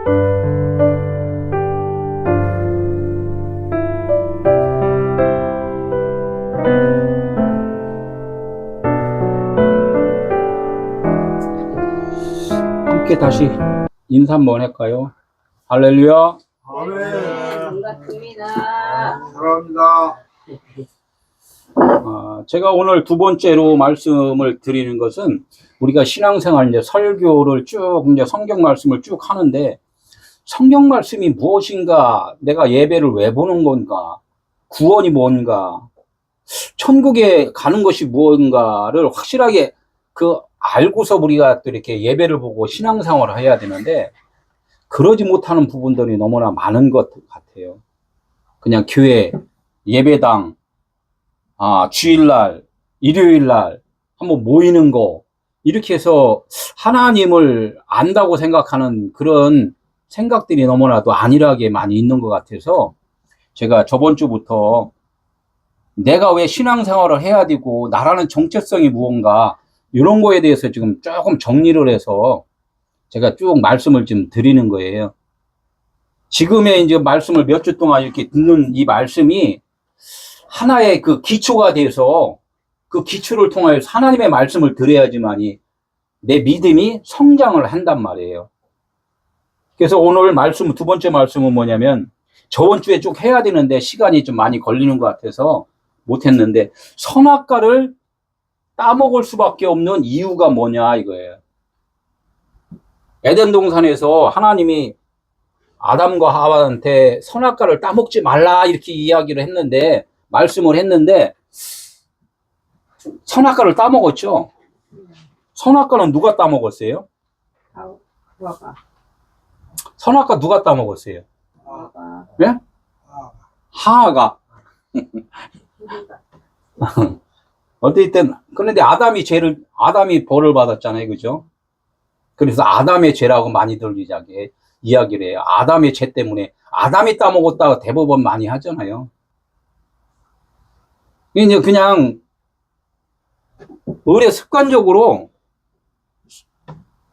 함께 다시 인사 한번 할까요? 할렐루야. 아멘. 반갑습니다. 사랑합니다. 제가 오늘 두 번째로 말씀을 드리는 것은 우리가 신앙생활 이제 설교를 쭉 이제 성경 말씀을 쭉 하는데 성경 말씀이 무엇인가, 내가 예배를 왜 보는 건가, 구원이 뭔가, 천국에 가는 것이 무언가를 확실하게 알고서 우리가 또 이렇게 예배를 보고 신앙생활을 해야 되는데 그러지 못하는 부분들이 너무나 많은 것 같아요. 그냥 교회, 예배당, 주일날, 일요일날 한번 모이는 거, 이렇게 해서 하나님을 안다고 생각하는 그런 생각들이 너무나도 안일하게 많이 있는 것 같아서 제가 저번 주부터 내가 왜 신앙생활을 해야 되고 나라는 정체성이 무언가 이런 거에 대해서 지금 조금 정리를 해서 제가 쭉 말씀을 좀 드리는 거예요. 지금의 이제 말씀을 몇 주 동안 이렇게 듣는 이 말씀이 하나의 그 기초가 돼서 그 기초를 통하여서 하나님의 말씀을 들어야지만이 내 믿음이 성장을 한단 말이에요. 그래서 오늘 말씀, 두 번째 말씀은 뭐냐면 저번 주에 쭉 해야 되는데 시간이 좀 많이 걸리는 것 같아서 못했는데 선악과를 따먹을 수밖에 없는 이유가 뭐냐 이거예요. 에덴 동산에서 하나님이 아담과 하와한테 선악과를 따먹지 말라 이렇게 이야기를 했는데, 말씀을 했는데 선악과를 따먹었죠. 선악과는 누가 따먹었어요? 하와가. 선악과 누가 따먹었어요? 하와가. 예? 하와가. 어쨌든 그런데 아담이 벌을 받았잖아요, 그죠? 그래서 아담의 죄라고 많이들 이야기를 해요. 아담의 죄 때문에 아담이 따먹었다고 대부분 많이 하잖아요. 이제 그냥 의례 습관적으로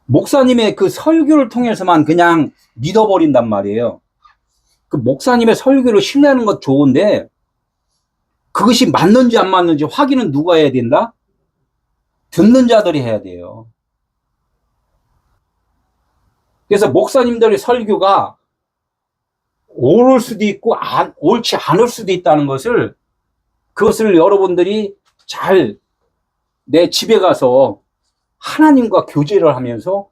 목사님의 그 설교를 통해서만 그냥 믿어버린단 말이에요. 그 목사님의 설교를 신뢰하는 것 좋은데 그것이 맞는지 안 맞는지 확인은 누가 해야 된다? 듣는 자들이 해야 돼요. 그래서 목사님들의 설교가 옳을 수도 있고 옳지 않을 수도 있다는 것을, 그것을 여러분들이 잘 내 집에 가서 하나님과 교제를 하면서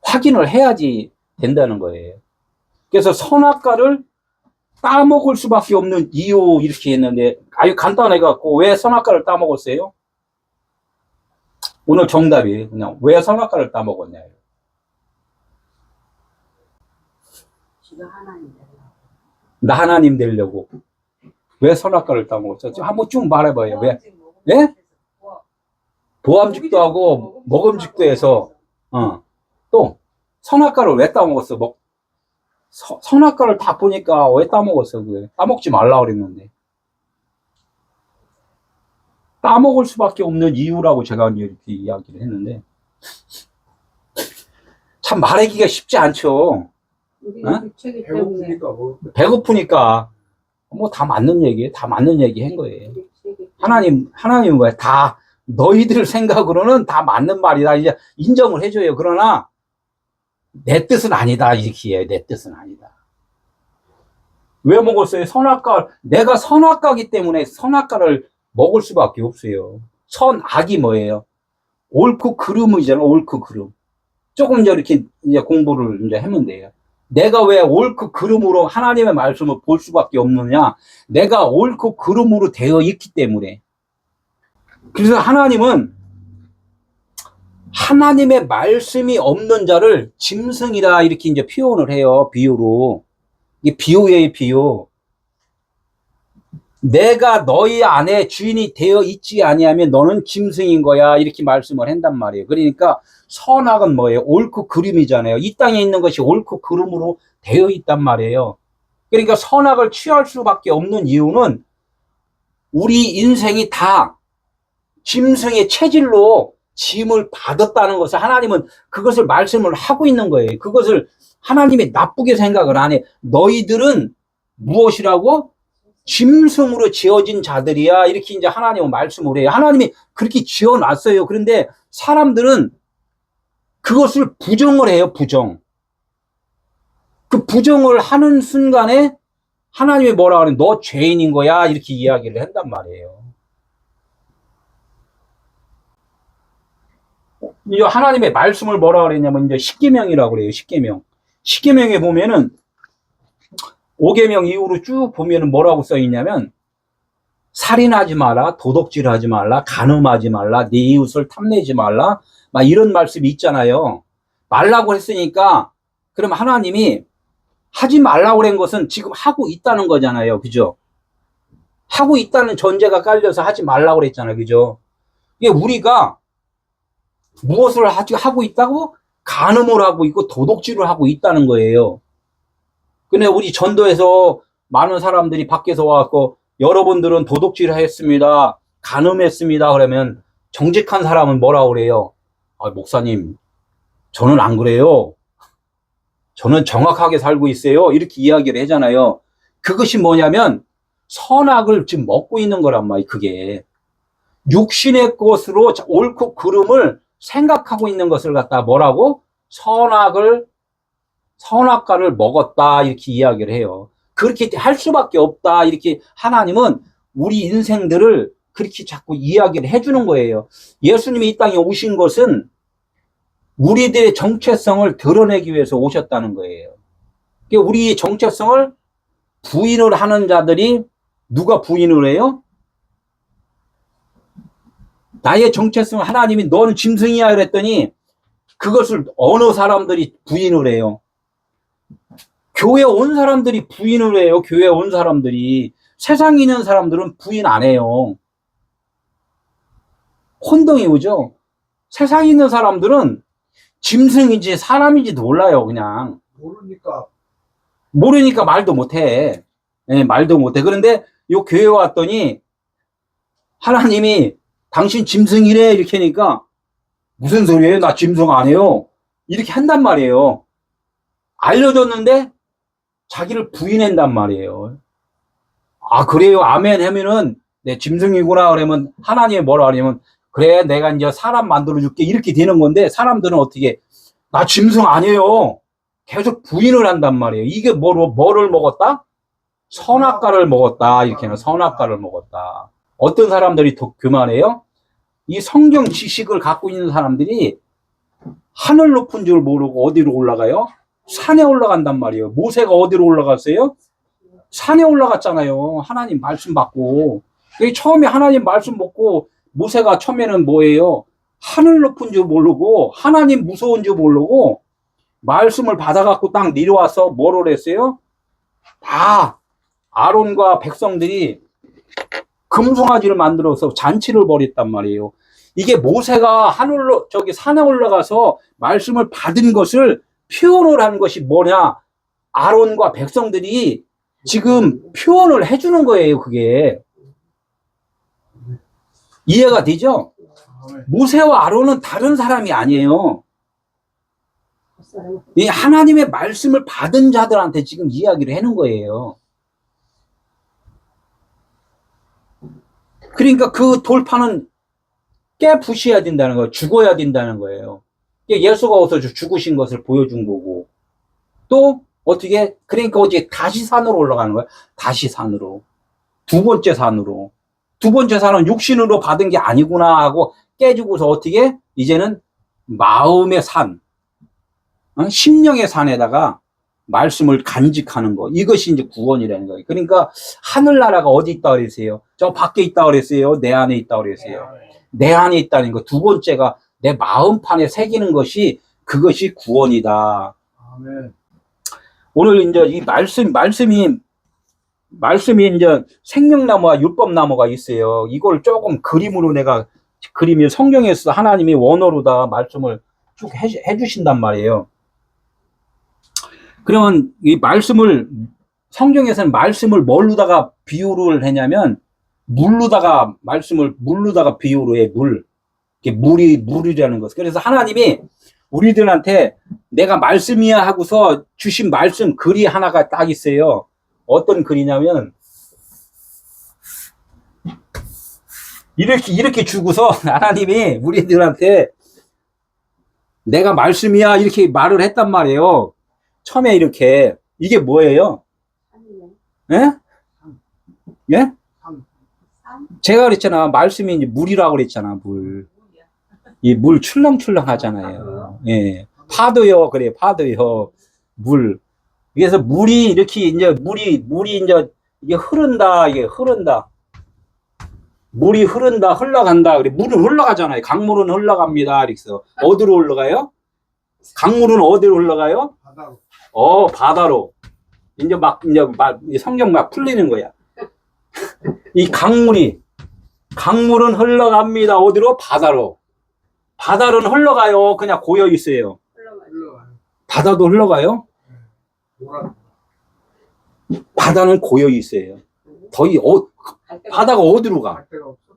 확인을 해야지 된다는 거예요. 그래서 선악과를 따먹을 수밖에 없는 이유 이렇게 했는데 아주 간단해갖고 왜 선악과를 따먹었어요? 오늘 정답이 그냥 왜 선악과를 따먹었냐요. 지가 하나님 되려고. 나 하나님 되려고. 왜 선악과를 따먹었어? 한번 쭉 말해봐요. 왜? 예? 보암직도 하고 먹음직도 해서 또 선악과를 왜 따먹었어? 선악과를 다 보니까 왜 따먹었어? 그게 따먹지 말라 그랬는데 따먹을 수밖에 없는 이유라고 제가 이렇게 이야기를 했는데 참 말하기가 쉽지 않죠. 배고프니까 뭐. 배고프니까 뭐 다 맞는 얘기예요. 다 맞는 얘기 한 거예요. 하나님은 왜 다 너희들 생각으로는 다 맞는 말이다 이제 인정을 해줘요. 그러나 내 뜻은 아니다 이렇게 해요. 내 뜻은 아니다. 왜 먹었어요? 내가 선악과기 때문에 선악과를 먹을 수밖에 없어요. 선악이 뭐예요? 옳고 그름이잖아. 옳고 그름. 조금 이렇게 이제 공부를 이제 하면 돼요. 내가 왜 옳고 그름으로 하나님의 말씀을 볼 수밖에 없느냐? 내가 옳고 그름으로 되어 있기 때문에. 그래서 하나님은 하나님의 말씀이 없는 자를 짐승이라 이렇게 이제 표현을 해요. 비유로. 이게 비유예요, 비유. 내가 너희 안에 주인이 되어 있지 아니하면 너는 짐승인 거야. 이렇게 말씀을 한단 말이에요. 그러니까 선악은 뭐예요? 옳고 그름이잖아요. 이 땅에 있는 것이 옳고 그름으로 되어 있단 말이에요. 그러니까 선악을 취할 수밖에 없는 이유는 우리 인생이 다 짐승의 체질로 짐을 받았다는 것을 하나님은 그것을 말씀을 하고 있는 거예요. 그것을 하나님이 나쁘게 생각을 안 해. 너희들은 무엇이라고? 짐승으로 지어진 자들이야. 이렇게 이제 하나님은 말씀을 해요. 하나님이 그렇게 지어놨어요. 그런데 사람들은 그것을 부정을 해요, 부정. 그 부정을 하는 순간에 하나님이 뭐라 그래? 너 죄인인 거야. 이렇게 이야기를 한단 말이에요. 이제 하나님의 말씀을 뭐라 그랬냐면 이제 십계명이라고 그래요. 십계명. 십계명에 보면은 5계명 이후로 쭉 보면은 뭐라고 써 있냐면 살인하지 마라, 도둑질하지 말라, 간음하지 말라, 네 이웃을 탐내지 말라, 막 이런 말씀이 있잖아요. 말라고 했으니까 그럼 하나님이 하지 말라고 그런 것은 지금 하고 있다는 거잖아요. 그죠? 하고 있다는 전제가 깔려서 하지 말라고 그랬잖아요. 그죠? 이게 우리가 무엇을 하고 있다고? 간음을 하고 있고 도둑질을 하고 있다는 거예요. 근데 우리 전도에서 많은 사람들이 밖에서 와갖고 여러분들은 도둑질 했습니다. 간음했습니다. 그러면 정직한 사람은 뭐라고 그래요? 아, 목사님, 저는 안 그래요. 저는 정확하게 살고 있어요. 이렇게 이야기를 하잖아요. 그것이 뭐냐면 선악을 지금 먹고 있는 거란 말이에요. 그게 육신의 것으로 옳고 그름을 생각하고 있는 것을 갖다 뭐라고? 선악과를 먹었다. 이렇게 이야기를 해요. 그렇게 할 수밖에 없다. 이렇게 하나님은 우리 인생들을 그렇게 자꾸 이야기를 해주는 거예요. 예수님이 이 땅에 오신 것은 우리들의 정체성을 드러내기 위해서 오셨다는 거예요. 우리의 정체성을 부인을 하는 자들이 누가 부인을 해요? 나의 정체성 하나님이 너는 짐승이야 그랬더니 그것을 어느 사람들이 부인을 해요? 교회 온 사람들이 부인을 해요. 교회 온 사람들이. 세상에 있는 사람들은 부인 안 해요. 혼동이 오죠. 세상에 있는 사람들은 짐승인지 사람인지도 몰라요. 그냥 모르니까 말도 못해. 네, 말도 못해. 그런데 요 교회 왔더니 하나님이 당신 짐승이래 이렇게 하니까 무슨 소리예요? 나 짐승 안 해요. 이렇게 한단 말이에요. 알려줬는데 자기를 부인한단 말이에요. 아, 그래요? 아멘 하면은 내 짐승이구나 그러면 하나님이 뭐라 하냐면 그래 내가 이제 사람 만들어줄게 이렇게 되는 건데 사람들은 어떻게 나 짐승 아니에요. 계속 부인을 한단 말이에요. 이게 뭐를 먹었다? 선악과를 먹었다. 이렇게 하면 선악과를 먹었다. 어떤 사람들이 더 교만해요? 이 성경 지식을 갖고 있는 사람들이 하늘 높은 줄 모르고 어디로 올라가요? 산에 올라간단 말이에요. 모세가 어디로 올라갔어요? 산에 올라갔잖아요. 하나님 말씀 받고. 처음에 하나님 말씀 받고 모세가 처음에는 뭐예요? 하늘 높은 줄 모르고 하나님 무서운 줄 모르고 말씀을 받아갖고 딱 내려와서 뭐를 했어요? 다 아론과 백성들이 금송아지를 만들어서 잔치를 벌였단 말이에요. 이게 모세가 산에 올라가서 말씀을 받은 것을 표현을 한 것이 뭐냐? 아론과 백성들이 지금 표현을 해주는 거예요, 그게. 이해가 되죠? 모세와 아론은 다른 사람이 아니에요. 이 하나님의 말씀을 받은 자들한테 지금 이야기를 하는 거예요. 그러니까 그 돌파는 깨부셔야 된다는 거예요. 죽어야 된다는 거예요. 예수가 와서 죽으신 것을 보여준 거고. 또 어떻게 그러니까 어제 다시 산으로 올라가는 거예요. 다시 산으로. 두 번째 산으로. 두 번째 산은 육신으로 받은 게 아니구나 하고 깨지고서 어떻게 이제는 마음의 산, 심령의 산에다가 말씀을 간직하는 거. 이것이 이제 구원이라는 거예요. 그러니까 하늘나라가 어디 있다 그랬어요? 저 밖에 있다 그랬어요? 내 안에 있다 그랬어요? 내 안에 있다는 거. 두 번째가 내 마음판에 새기는 것이 그것이 구원이다. 아멘. 오늘 이제 이 말씀이 이제 생명나무와 율법나무가 있어요. 이걸 조금 그림으로 내가 그림이 성경에서 하나님이 원어로 다 말씀을 쭉 해주신단 말이에요. 그러면 이 성경에서는 말씀을 뭘로다가 비유를 하냐면 물로다가 비유를 해, 물. 이게 물이라는 것. 그래서 하나님이 우리들한테 내가 말씀이야 하고서 주신 말씀 글이 하나가 딱 있어요. 어떤 글이냐면 이렇게 주고서 하나님이 우리들한테 내가 말씀이야 이렇게 말을 했단 말이에요. 처음에 이렇게 이게 뭐예요? 예? 예? 제가 그랬잖아. 말씀이 이제 물이라고 그랬잖아. 물. 이 물 출렁출렁 하잖아요. 예. 파도요. 그래, 파도요. 물. 그래서 물이 이렇게 이제 물이 이제 이게 흐른다. 이게 흐른다. 물이 흐른다, 흘러간다. 그래, 물은 흘러가잖아요. 강물은 흘러갑니다. 그래서 어디로 흘러가요? 강물은 어디로 흘러가요? 바다로. 바다로. 이제 성경 막 풀리는 거야. 이 강물은 흘러갑니다. 어디로? 바다로. 바다는 흘러가요. 그냥 고여 있어요. 흘러가요. 바다도 흘러가요? 뭐라? 바다는 고여 있어요. 바다가 어디로 가? 갈 데가 없어.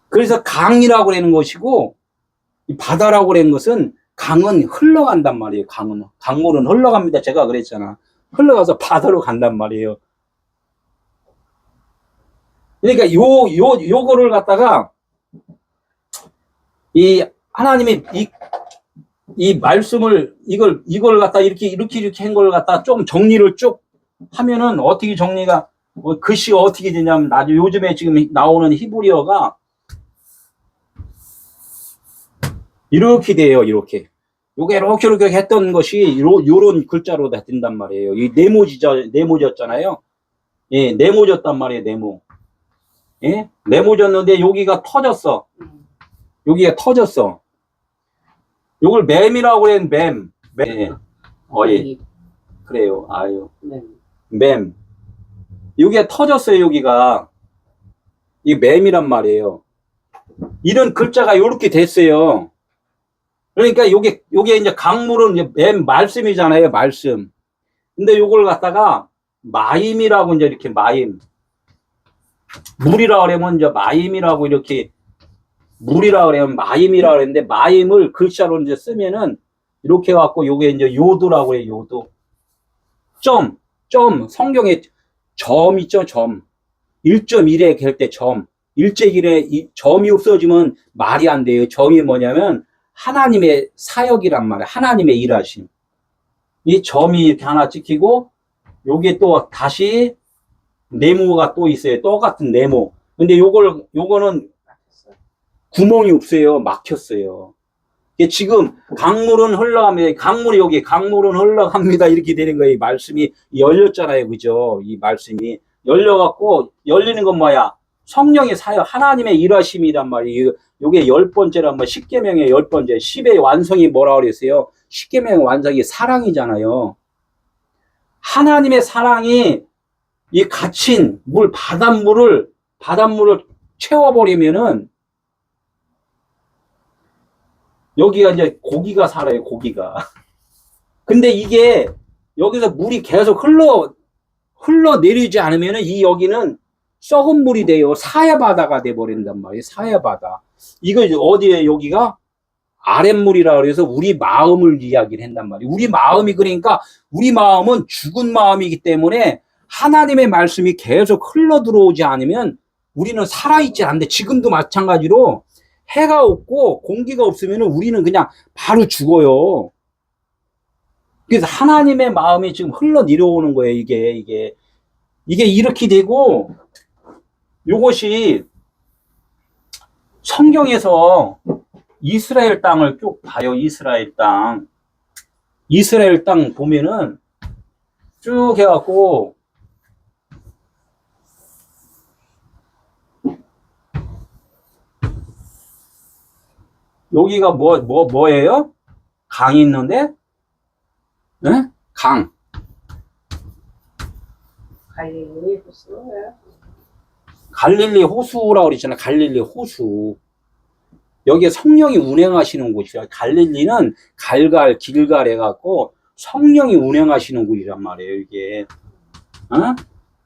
그래서 강이라고 하는 것이고, 이 바다라고 하는 것은 강은 흘러간단 말이에요. 강물은 흘러갑니다. 제가 그랬잖아. 흘러가서 바다로 간단 말이에요. 그러니까 요거를 갖다가 이 하나님이 이 말씀을 이걸 갖다 이렇게 한 걸 갖다 좀 정리를 쭉 하면은 어떻게 정리가 글씨 어떻게 되냐면 요즘에 지금 나오는 히브리어가 이렇게 돼요. 이렇게 요게 이렇게 했던 것이 요런 글자로 다 된단 말이에요. 이 네모졌잖아요. 예, 네모졌단 말이에요. 네모. 예? 네모졌는데 여기가 터졌어. 여기가 터졌어. 요걸 맴이라고 해. 맴. 예. 예. 그래요. 아유. 맴. 여기가 터졌어요. 여기가. 이 맴이란 말이에요. 이런 글자가 요렇게 됐어요. 그러니까 요게 이제 강물은 이제 맴 말씀이잖아요. 말씀. 근데 요걸 갖다가 마임이라고 이제 이렇게 마임. 물이라고 그러면 이제 마임이라고 이렇게 물이라고 그러면 마임이라고 그랬는데 마임을 글자로 이제 쓰면은 이렇게 해갖고 요게 이제 요도라고 해요. 요도. 점. 성경에 점 있죠. 점. 1.1에 갤 때 점. 1.1에 점이 없어지면 말이 안 돼요. 점이 뭐냐면 하나님의 사역이란 말이에요. 하나님의 일하심. 이 점이 이렇게 하나 찍히고 요게 또 다시 네모가 또 있어요. 똑같은 네모. 근데 요거는 구멍이 없어요. 막혔어요. 지금 강물은 흘러갑니다. 강물은 흘러갑니다. 이렇게 되는 거예요. 이 말씀이 열렸잖아요. 그죠? 이 말씀이 열려갖고 열리는 건 뭐야? 성령의 사역, 하나님의 일하심이란 말이에요. 요게 10번째란 말, 10계명의 10번째. 10의 완성이 뭐라고 그랬어요? 10계명의 완성이 사랑이잖아요. 하나님의 사랑이 이 갇힌 바닷물을 채워버리면은 여기가 이제 고기가 살아요, 고기가. 근데 이게 여기서 물이 계속 흘러내리지 않으면은 여기는 썩은 물이 돼요. 사야바다가 돼버린단 말이에요. 사야바다. 이거 어디에 여기가? 아랫물이라 그래서 우리 마음을 이야기를 한단 말이에요. 우리 마음이 그러니까 우리 마음은 죽은 마음이기 때문에 하나님의 말씀이 계속 흘러 들어오지 않으면 우리는 살아있지 않는데 지금도 마찬가지로 해가 없고 공기가 없으면 우리는 그냥 바로 죽어요. 그래서 하나님의 마음이 지금 흘러 내려오는 거예요. 이게 이렇게 되고 요것이 성경에서 이스라엘 땅을 쭉 봐요. 이스라엘 땅 보면은 쭉 해갖고 여기가 뭐예요? 강이 있는데? 네? 강. 갈릴리 호수야. 갈릴리 호수라고 그랬잖아요. 갈릴리 호수. 여기에 성령이 운행하시는 곳이야. 갈릴리는 길갈 해갖고 성령이 운행하시는 곳이란 말이에요. 이게.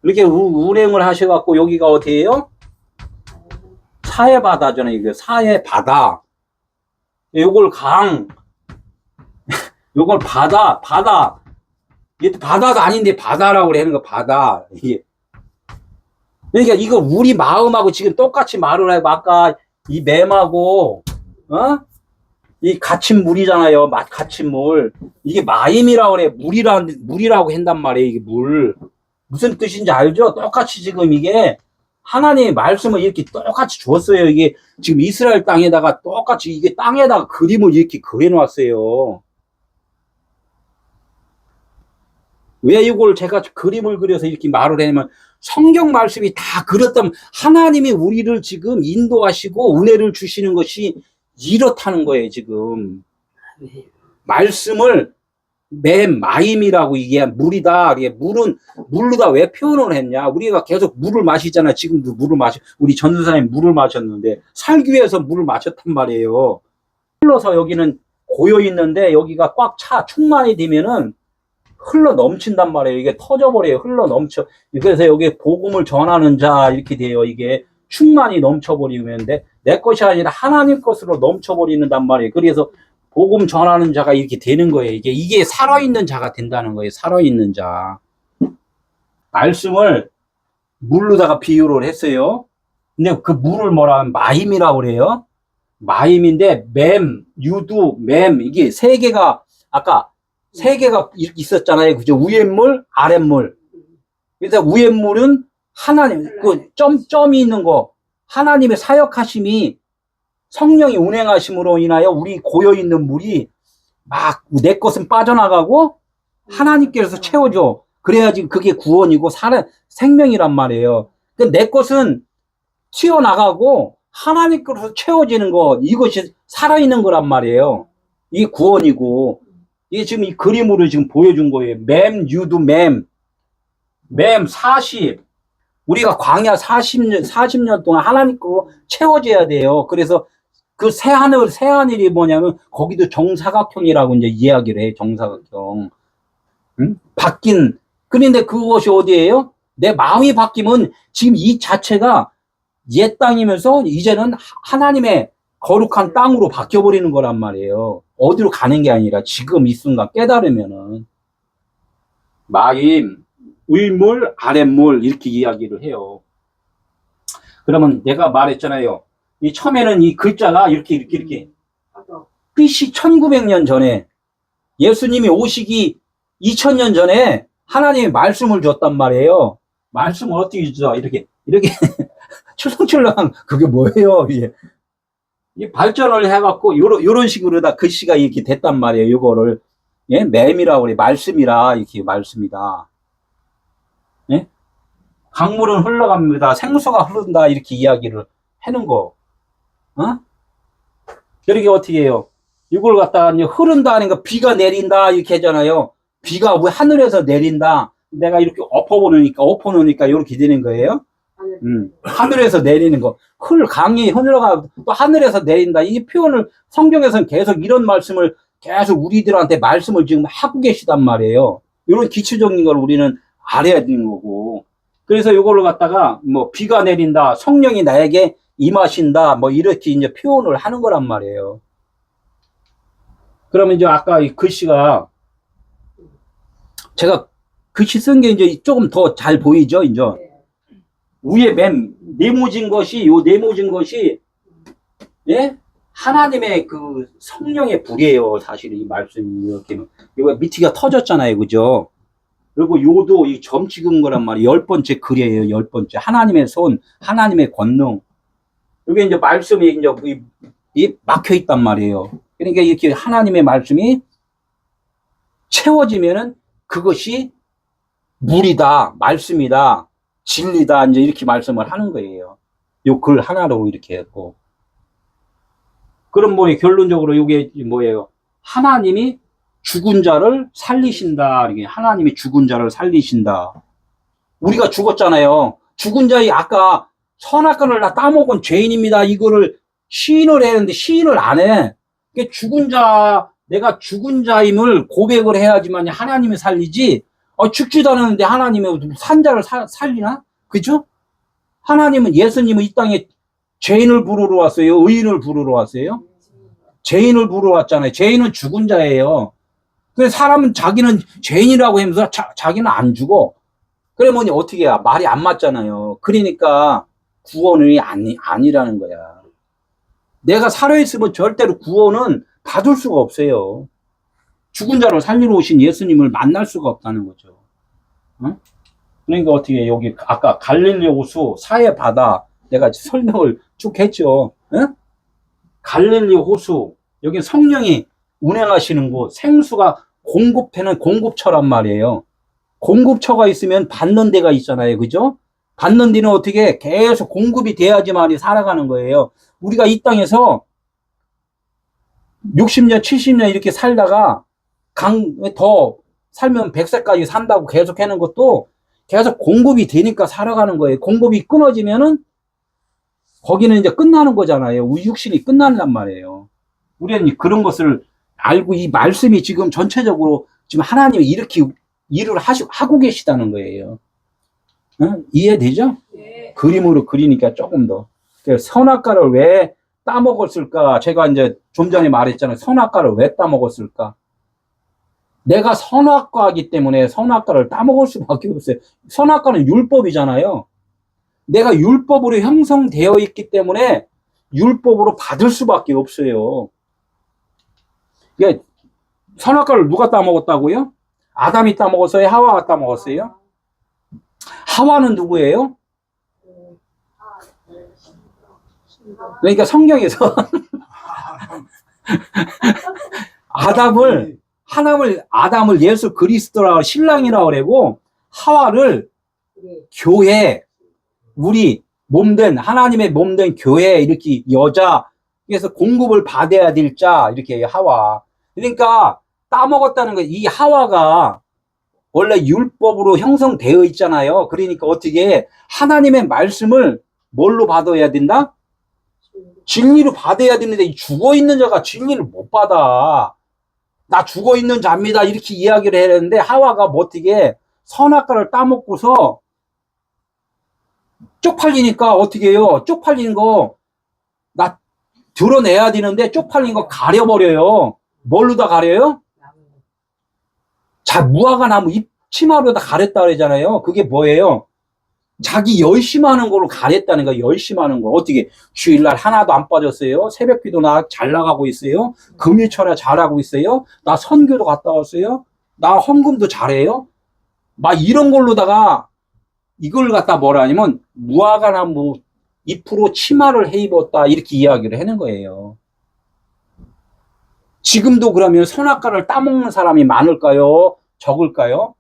이렇게 운행을 하셔갖고 여기가 어디예요? 사해바다잖아요. 이게 사해바다. 요걸 요걸 바다. 이게 바다도 아닌데 바다라고 그러는 거, 바다. 이게. 그러니까 이거 우리 마음하고 지금 똑같이 말을 해요. 아까 이 맴하고, 이 갇힌 물이잖아요. 갇힌 물. 이게 마임이라고 그래. 물이라고 한단 말이에요. 이게 물. 무슨 뜻인지 알죠? 똑같이 지금 이게 하나님의 말씀을 이렇게 똑같이 줬어요. 이게 지금 이스라엘 땅에다가 똑같이 이게 땅에다가 그림을 이렇게 그려놨어요. 왜 이걸 제가 그림을 그려서 이렇게 말을 하냐면 성경 말씀이 다 그렇다면 하나님이 우리를 지금 인도하시고 은혜를 주시는 것이 이렇다는 거예요. 지금 말씀을 마임이라고 이게 물이다. 이게 물로다 왜 표현을 했냐? 우리가 계속 물을 마시잖아. 지금도 물을 우리 전도사님 물을 마셨는데 살기 위해서 물을 마셨단 말이에요. 흘러서 여기는 고여 있는데 여기가 꽉 차 충만이 되면은 흘러 넘친단 말이에요. 이게 터져버려요. 흘러 넘쳐. 그래서 여기 복음을 전하는 자 이렇게 돼요. 이게 충만이 넘쳐버리면 내 것이 아니라 하나님 것으로 넘쳐버리는단 말이에요. 그래서 복음 전하는 자가 이렇게 되는 거예요. 이게 살아있는 자가 된다는 거예요. 살아있는 자. 말씀을 물로다가 비유를 했어요. 근데 그 물을 뭐라 하면 마임이라고 그래요. 마임인데 유두, 이게 세 개가 아까 세 개가 이렇게 있었잖아요. 그죠? 위에물, 아랫물. 그래서 위에물은 하나님, 그 점이 있는 거, 하나님의 사역하심이 성령이 운행하심으로 인하여 우리 고여있는 물이 막 내 것은 빠져나가고 하나님께서 채워줘. 그래야지 그게 구원이고 생명이란 말이에요. 내 것은 튀어나가고 하나님께서 채워지는 거, 이것이 살아있는 거란 말이에요. 이게 구원이고. 이게 지금 이 그림으로 지금 보여준 거예요. 유두, 40. 우리가 광야 40년 동안 하나님 거 채워져야 돼요. 그래서 그 새하늘이 뭐냐면 거기도 정사각형이라고 이제 이야기를 해. 정사각형. 그런데 그것이 어디예요? 내 마음이 바뀌면 지금 이 자체가 옛 땅이면서 이제는 하나님의 거룩한 땅으로 바뀌어버리는 거란 말이에요. 어디로 가는 게 아니라 지금 이 순간 깨달으면은 마임, 위물, 아랫물 이렇게 이야기를 해요. 그러면 내가 말했잖아요. 이 처음에는 이 글자가 이렇게 BC 1900년 전에 예수님이 오시기 2000년 전에 하나님이 말씀을 줬단 말이에요. 말씀을 어떻게 주죠? 이렇게 출렁출렁한 그게 뭐예요? 이 발전을 해갖고 요런 식으로 다 글씨가 이렇게 됐단 말이에요. 요거를 맴이라고 그래. 말씀이라 이렇게 말씀이다. 예? 강물은 흘러갑니다. 생수가 흐른다. 이렇게 이야기를 하는 거. 이렇게 어떻게 해요? 이걸 갖다가 이제 흐른다 하니까 비가 내린다 이렇게 하잖아요. 비가 왜 하늘에서 내린다. 내가 이렇게 엎어놓으니까 이렇게 되는 거예요. 하늘에서 내리는 거. 강이 흘러가 또 하늘에서 내린다. 이 표현을 성경에서는 계속 이런 말씀을 계속 우리들한테 말씀을 지금 하고 계시단 말이에요. 이런 기초적인 걸 우리는 알아야 되는 거고. 그래서 이거를 갖다가 뭐 비가 내린다. 성령이 나에게 임하신다. 뭐 이렇게 이제 표현을 하는 거란 말이에요. 그러면 이제 아까 이 글씨가 제가 글씨 쓴 게 이제 조금 더 잘 보이죠, 이제. 위에 네모진 것이 예? 하나님의 그 성령의 불이에요. 사실 이 말씀이 이렇게 이거 밑이가 터졌잖아요, 그죠? 그리고 요도 이 점 찍은 거란 말이에요. 10번째 글이에요. 10번째 하나님의 손, 하나님의 권능. 여기 이제 말씀이 이제 이 막혀 있단 말이에요. 그러니까 이렇게 하나님의 말씀이 채워지면은 그것이 물이다, 말씀이다, 진리다, 이제 이렇게 말씀을 하는 거예요. 요 글 하나로 이렇게 했고. 그럼 뭐 결론적으로 이게 뭐예요? 하나님이 죽은 자를 살리신다. 이게 하나님이 죽은 자를 살리신다. 우리가 죽었잖아요. 죽은 자이 아까 선악과를 다 따먹은 죄인입니다. 이거를 시인을 했는데 시인을 안 해. 죽은 자, 내가 죽은 자임을 고백을 해야지만 하나님이 살리지. 죽지도 않았는데 하나님이 산자를 살리나? 그죠? 하나님은 예수님은 이 땅에 죄인을 부르러 왔어요? 의인을 부르러 왔어요? 죄인을 부르러 왔잖아요. 죄인은 죽은 자예요. 근데 사람은 자기는 죄인이라고 하면서 자기는 안 죽어. 그래 뭐니 어떻게 해야 말이 안 맞잖아요. 그러니까 구원이 아니라는 거야. 내가 살아있으면 절대로 구원은 받을 수가 없어요. 죽은 자를 살리러 오신 예수님을 만날 수가 없다는 거죠. 어? 그러니까 어떻게 여기 아까 갈릴리 호수 사해 바다 내가 설명을 쭉 했죠. 어? 갈릴리 호수 여기 성령이 운행하시는 곳 생수가 공급되는 공급처란 말이에요. 공급처가 있으면 받는 데가 있잖아요. 그죠? 받는 데는 어떻게 계속 공급이 돼야지만이 살아가는 거예요. 우리가 이 땅에서 60년, 70년 이렇게 살다가 더 살면 100세까지 산다고 계속 하는 것도 계속 공급이 되니까 살아가는 거예요. 공급이 끊어지면은 거기는 이제 끝나는 거잖아요. 우리 육신이 끝난단 말이에요. 우리는 그런 것을 알고 이 말씀이 지금 전체적으로 지금 하나님이 이렇게 일을 하고 계시다는 거예요. 어? 이해되죠? 네. 그림으로 그리니까 조금 더. 선악과를 왜 따먹었을까? 제가 이제 좀 전에 말했잖아요. 선악과를 왜 따먹었을까? 내가 선악과이기 때문에 선악과를 따먹을 수밖에 없어요. 선악과는 율법이잖아요. 내가 율법으로 형성되어 있기 때문에 율법으로 받을 수밖에 없어요. 그러니까 선악과를 누가 따먹었다고요? 아담이 따먹었어요? 하와가 따먹었어요? 하와는 누구예요? 그러니까 성경에서 아담을 예수 그리스도라고 신랑이라고 그러고 하와를 교회, 우리 몸된 하나님의 몸된 교회 이렇게 여자 그래서 공급을 받아야 될 자 이렇게 하와. 그러니까 따먹었다는 거 이 하와가 원래 율법으로 형성되어 있잖아요. 그러니까 어떻게 하나님의 말씀을 뭘로 받아야 된다? 진리로 받아야 되는데 죽어 있는 자가 진리를 못 받아. 나 죽어 있는 자입니다. 이렇게 이야기를 해야 되는데 하와가 뭐 어떻게 선악과를 따먹고서 쪽팔리니까 어떻게 해요? 쪽팔린 거 나 드러내야 되는데 쪽팔린 거 가려버려요. 뭘로 다 가려요? 자, 무화과 나무 잎 치마로 다 가렸다 그러잖아요. 그게 뭐예요? 자기 열심하는 걸로 가렸다는 거야. 열심하는 거. 어떻게 주일날 하나도 안 빠졌어요? 새벽기도 나 잘 나가고 있어요? 금일철야 잘하고 있어요? 나 선교도 갔다 왔어요? 나 헌금도 잘해요? 막 이런 걸로다가 이걸 갖다 뭐라 하냐면 무화과 나무 잎으로 치마를 해 입었다 이렇게 이야기를 하는 거예요. 지금도 그러면 선악과를 따먹는 사람이 많을까요? 적을까요?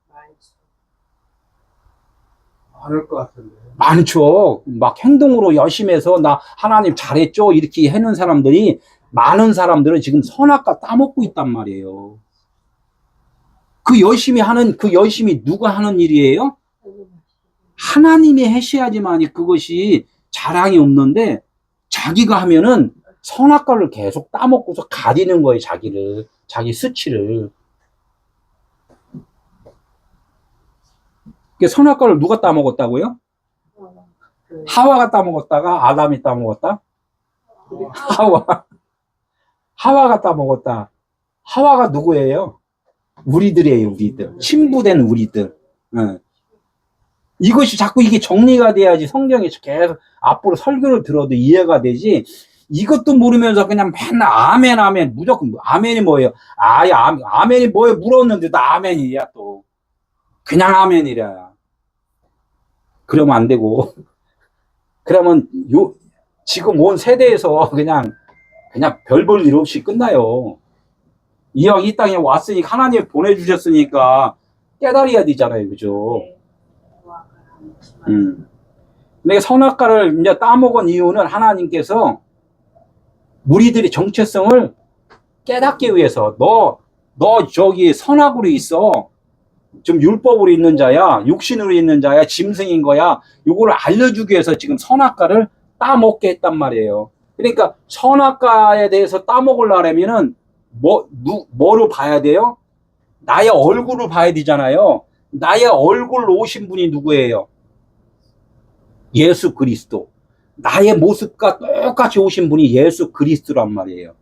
많을 것 같은데. 많죠. 막 행동으로 열심히 해서 나 하나님 잘했죠 이렇게 하는 사람들이 많은 사람들은 지금 선악과 따먹고 있단 말이에요. 그 열심히 누가 하는 일이에요? 하나님이 하셔야지만 그것이 자랑이 없는데 자기가 하면은 선악과를 계속 따먹고서 가리는 거예요. 자기 수치를. 선악과를 누가 따먹었다고요? 하와가 따먹었다가 아담이 따먹었다? 하와가 따먹었다. 하와가 누구예요? 우리들이에요. 우리들. 신부된 우리들. 응. 이것이 자꾸 이게 정리가 돼야지 성경에서 계속 앞으로 설교를 들어도 이해가 되지. 이것도 모르면서 그냥 맨날 아멘 무조건 아멘이 뭐예요? 아멘이 뭐예요? 물었는데 나 아멘이야 또. 그냥 아멘이라. 그러면 안 되고. 그러면 지금 온 세대에서 그냥 별 볼 일 없이 끝나요. 이왕 이 땅에 왔으니까 하나님 보내주셨으니까 깨달아야 되잖아요. 그죠? 근데 선악과를 이제 따먹은 이유는 하나님께서 무리들의 정체성을 깨닫기 위해서 너 저기 선악으로 있어. 좀 율법으로 있는 자야, 육신으로 있는 자야, 짐승인 거야. 요거를 알려주기 위해서 지금 선악과를 따먹게 했단 말이에요. 그러니까 선악과에 대해서 따먹으려면은 뭐로 봐야 돼요? 나의 얼굴을 봐야 되잖아요. 나의 얼굴로 오신 분이 누구예요? 예수 그리스도. 나의 모습과 똑같이 오신 분이 예수 그리스도란 말이에요.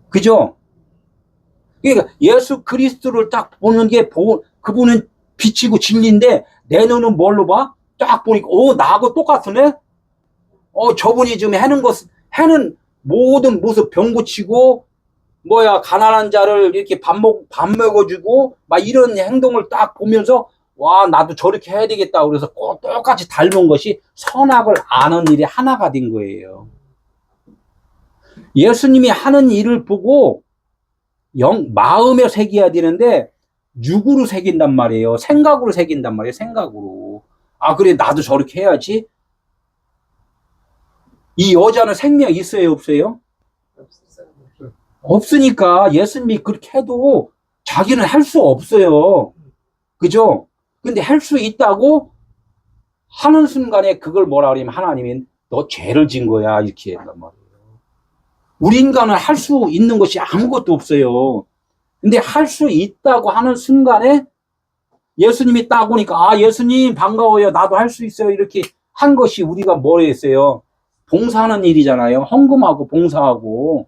그죠? 그러니까 예수 그리스도를 딱 보는 게 그분은 빛이고 진리인데 내 눈은 뭘로 봐? 딱 보니까 나하고 똑같으네? 저분이 지금 해는 모든 모습 병 고치고 가난한 자를 이렇게 밥 먹어주고 막 이런 행동을 딱 보면서 와 나도 저렇게 해야 되겠다 그래서 꼭 똑같이 닮은 것이 선악을 아는 일이 하나가 된 거예요. 예수님이 하는 일을 보고 마음에 새겨야 되는데 육으로 새긴단 말이에요. 생각으로 새긴단 말이에요. 생각으로. 그래 나도 저렇게 해야지. 이 여자는 생명 있어요 없어요? 없었어요. 없으니까 예수님이 그렇게 해도 자기는 할 수 없어요. 그죠? 근데 할 수 있다고 하는 순간에 그걸 뭐라 그러냐면 하나님이 너 죄를 진 거야 이렇게 한단 말이에요. 우리 인간은 할 수 있는 것이 아무것도 없어요. 근데 할 수 있다고 하는 순간에 예수님이 딱 오니까 예수님 반가워요. 나도 할 수 있어요. 이렇게 한 것이 우리가 뭘 했어요? 봉사하는 일이잖아요. 헌금하고 봉사하고.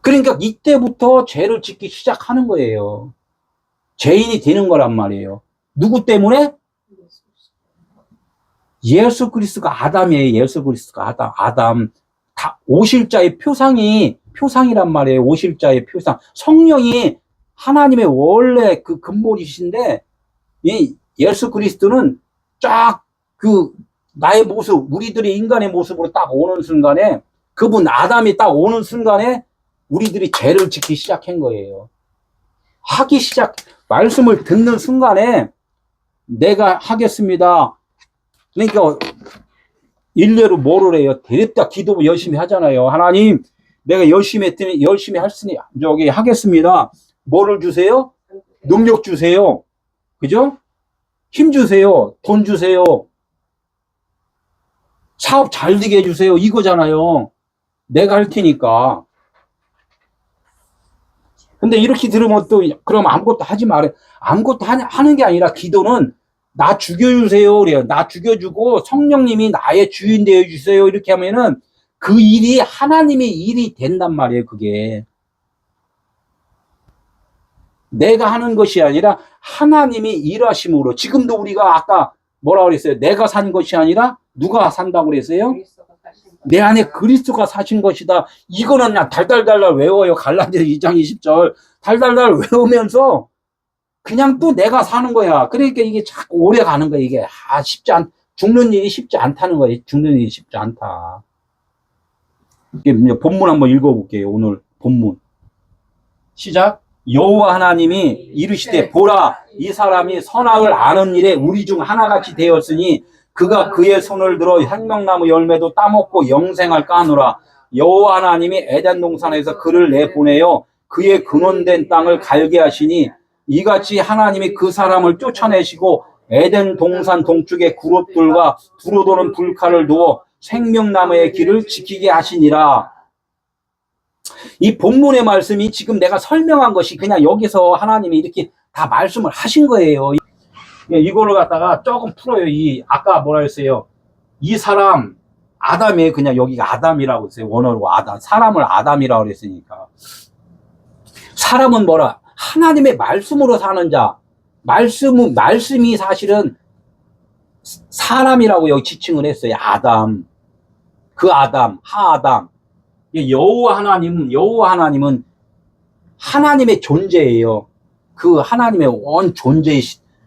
그러니까 이때부터 죄를 짓기 시작하는 거예요. 죄인이 되는 거란 말이에요. 누구 때문에? 예수 그리스도가 아담이에요. 예수 그리스도가 아담. 다 오실자의 표상이란 말이에요. 오실자의 표상. 성령이 하나님의 원래 그 근본이신데, 예수 그리스도는 쫙 나의 모습, 우리들의 인간의 모습으로 딱 오는 순간에, 그분 아담이 딱 오는 순간에 우리들이 죄를 짓기 시작한 거예요. 말씀을 듣는 순간에 내가 하겠습니다. 그러니까 일례로 뭐를 해요? 대립다 기도 열심히 하잖아요. 하나님, 내가 열심히 했더니 열심히 하겠습니다. 뭐를 주세요? 능력 주세요. 그죠? 힘 주세요. 돈 주세요. 사업 잘 되게 해주세요. 이거잖아요. 내가 할 테니까. 근데 이렇게 들으면 또 그럼 아무것도 하지 말아요. 아무것도 하는 게 아니라 기도는 나 죽여주세요. 그래요. 나 죽여주고 성령님이 나의 주인 되어주세요. 이렇게 하면은 그 일이 하나님의 일이 된단 말이에요. 그게. 내가 하는 것이 아니라 하나님이 일하심으로. 지금도 우리가 아까 뭐라 그랬어요? 내가 산 것이 아니라 누가 산다고 그랬어요? 내 안에 그리스도가 사신 것이다. 이거는 그냥 달달달달 외워요. 갈라디아 2장 20절. 달달달 외우면서 그냥 또 내가 사는 거야. 그러니까 이게 자꾸 오래 가는 거야. 이게 죽는 일이 쉽지 않다는 거야. 죽는 일이 쉽지 않다. 본문 한번 읽어볼게요. 오늘 본문. 시작. 여호와 하나님이 이르시되 보라 이 사람이 선악을 아는 일에 우리 중 하나같이 되었으니 그가 그의 손을 들어 생명나무 열매도 따먹고 영생할까 하노라. 여호와 하나님이 에덴 동산에서 그를 내보내어 그의 근원된 땅을 갈게 하시니 이같이 하나님이 그 사람을 쫓아내시고 에덴 동산 동쪽에 그룹들과 두루도는 불칼을 두어 생명나무의 길을 지키게 하시니라. 이 본문의 말씀이 지금 내가 설명한 것이 그냥 여기서 하나님이 이렇게 다 말씀을 하신 거예요. 이거를 갖다가 조금 풀어요. 아까 뭐라 했어요? 이 사람, 아담이에요. 그냥 여기가 아담이라고 했어요. 원어로 아담. 사람을 아담이라고 그랬으니까. 사람은 뭐라? 하나님의 말씀으로 사는 자. 말씀이 사실은 사람이라고 여기 지칭을 했어요. 아담. 그 아담, 하아담. 여호와 하나님은 하나님의 존재예요. 그 하나님의 원 존재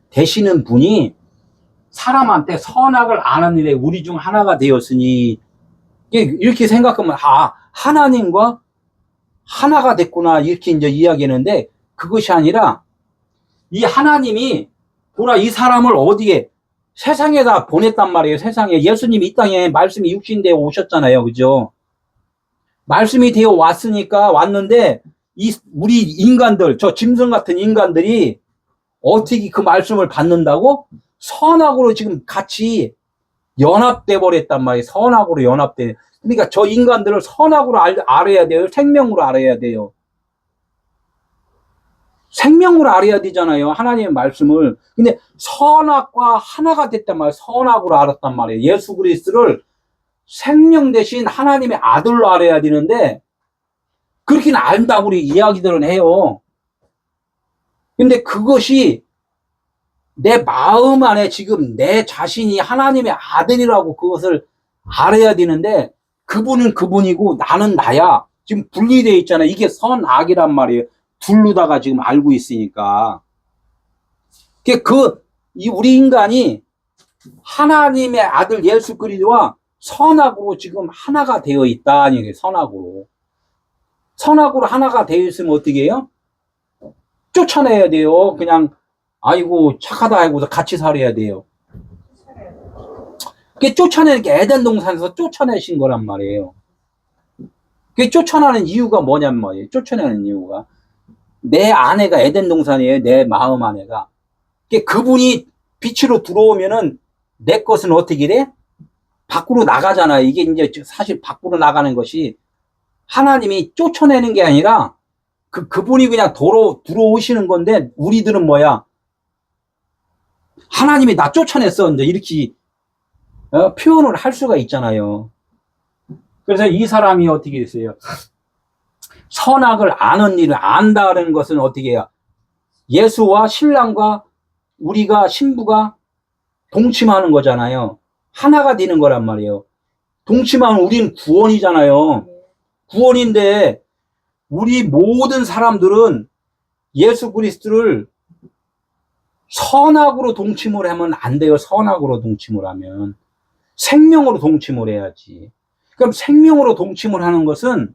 되시는 분이 사람한테 선악을 아는 일에 우리 중 하나가 되었으니 이렇게 생각하면 하나님과 하나가 됐구나 이렇게 이제 이야기하는데 그것이 아니라 이 하나님이 보라 이 사람을 어디에 세상에다 보냈단 말이에요. 세상에 예수님이 이 땅에 말씀이 육신되어 오셨잖아요. 그죠? 말씀이 되어 왔는데 우리 인간들 저 짐승 같은 인간들이 어떻게 그 말씀을 받는다고? 선악으로 지금 같이 연합돼 버렸단 말이에요. 선악으로 연합돼. 그러니까 저 인간들을 선악으로 알아야 돼요. 생명으로 알아야 돼요. 생명으로 알아야 되잖아요. 하나님의 말씀을. 근데 선악과 하나가 됐단 말이에요. 선악으로 알았단 말이에요. 예수 그리스도를 생명 대신 하나님의 아들로 알아야 되는데 그렇게는 안다고 우리 이야기들은 해요. 근데 그것이 내 마음 안에 지금 내 자신이 하나님의 아들이라고 그것을 알아야 되는데 그분은 그분이고 나는 나야. 지금 분리되어 있잖아요. 이게 선악이란 말이에요. 둘로다가 지금 알고 있으니까. 우리 인간이 하나님의 아들 예수 그리스도와 선악으로 지금 하나가 되어 있다. 선악으로. 선악으로 하나가 되어 있으면 어떻게 해요? 쫓아내야 돼요. 그냥, 아이고, 착하다 하고서 같이 살아야 돼요. 그게 쫓아내는 게 에덴 동산에서 쫓아내신 거란 말이에요. 그게 쫓아내는 이유가 뭐냔 말이에요. 쫓아내는 이유가. 내 아내가 에덴 동산이에요. 내 마음 아내가. 그분이 빛으로 들어오면은 내 것은 어떻게 돼? 밖으로 나가잖아요. 이게 이제 사실 밖으로 나가는 것이 하나님이 쫓아내는 게 아니라 그분이 그냥 들어오시는 건데 우리들은 뭐야? 하나님이 나 쫓아냈어. 이제 이렇게 표현을 할 수가 있잖아요. 그래서 이 사람이 어떻게 됐어요? 선악을 아는 일을 안다는 것은 어떻게 해요? 예수와 신랑과 우리가 신부가 동침하는 거잖아요. 하나가 되는 거란 말이에요. 동침하면 우리는 구원이잖아요. 구원인데 우리 모든 사람들은 예수 그리스도를 선악으로 동침을 하면 안 돼요. 선악으로 동침을 하면. 생명으로 동침을 해야지. 그럼 생명으로 동침을 하는 것은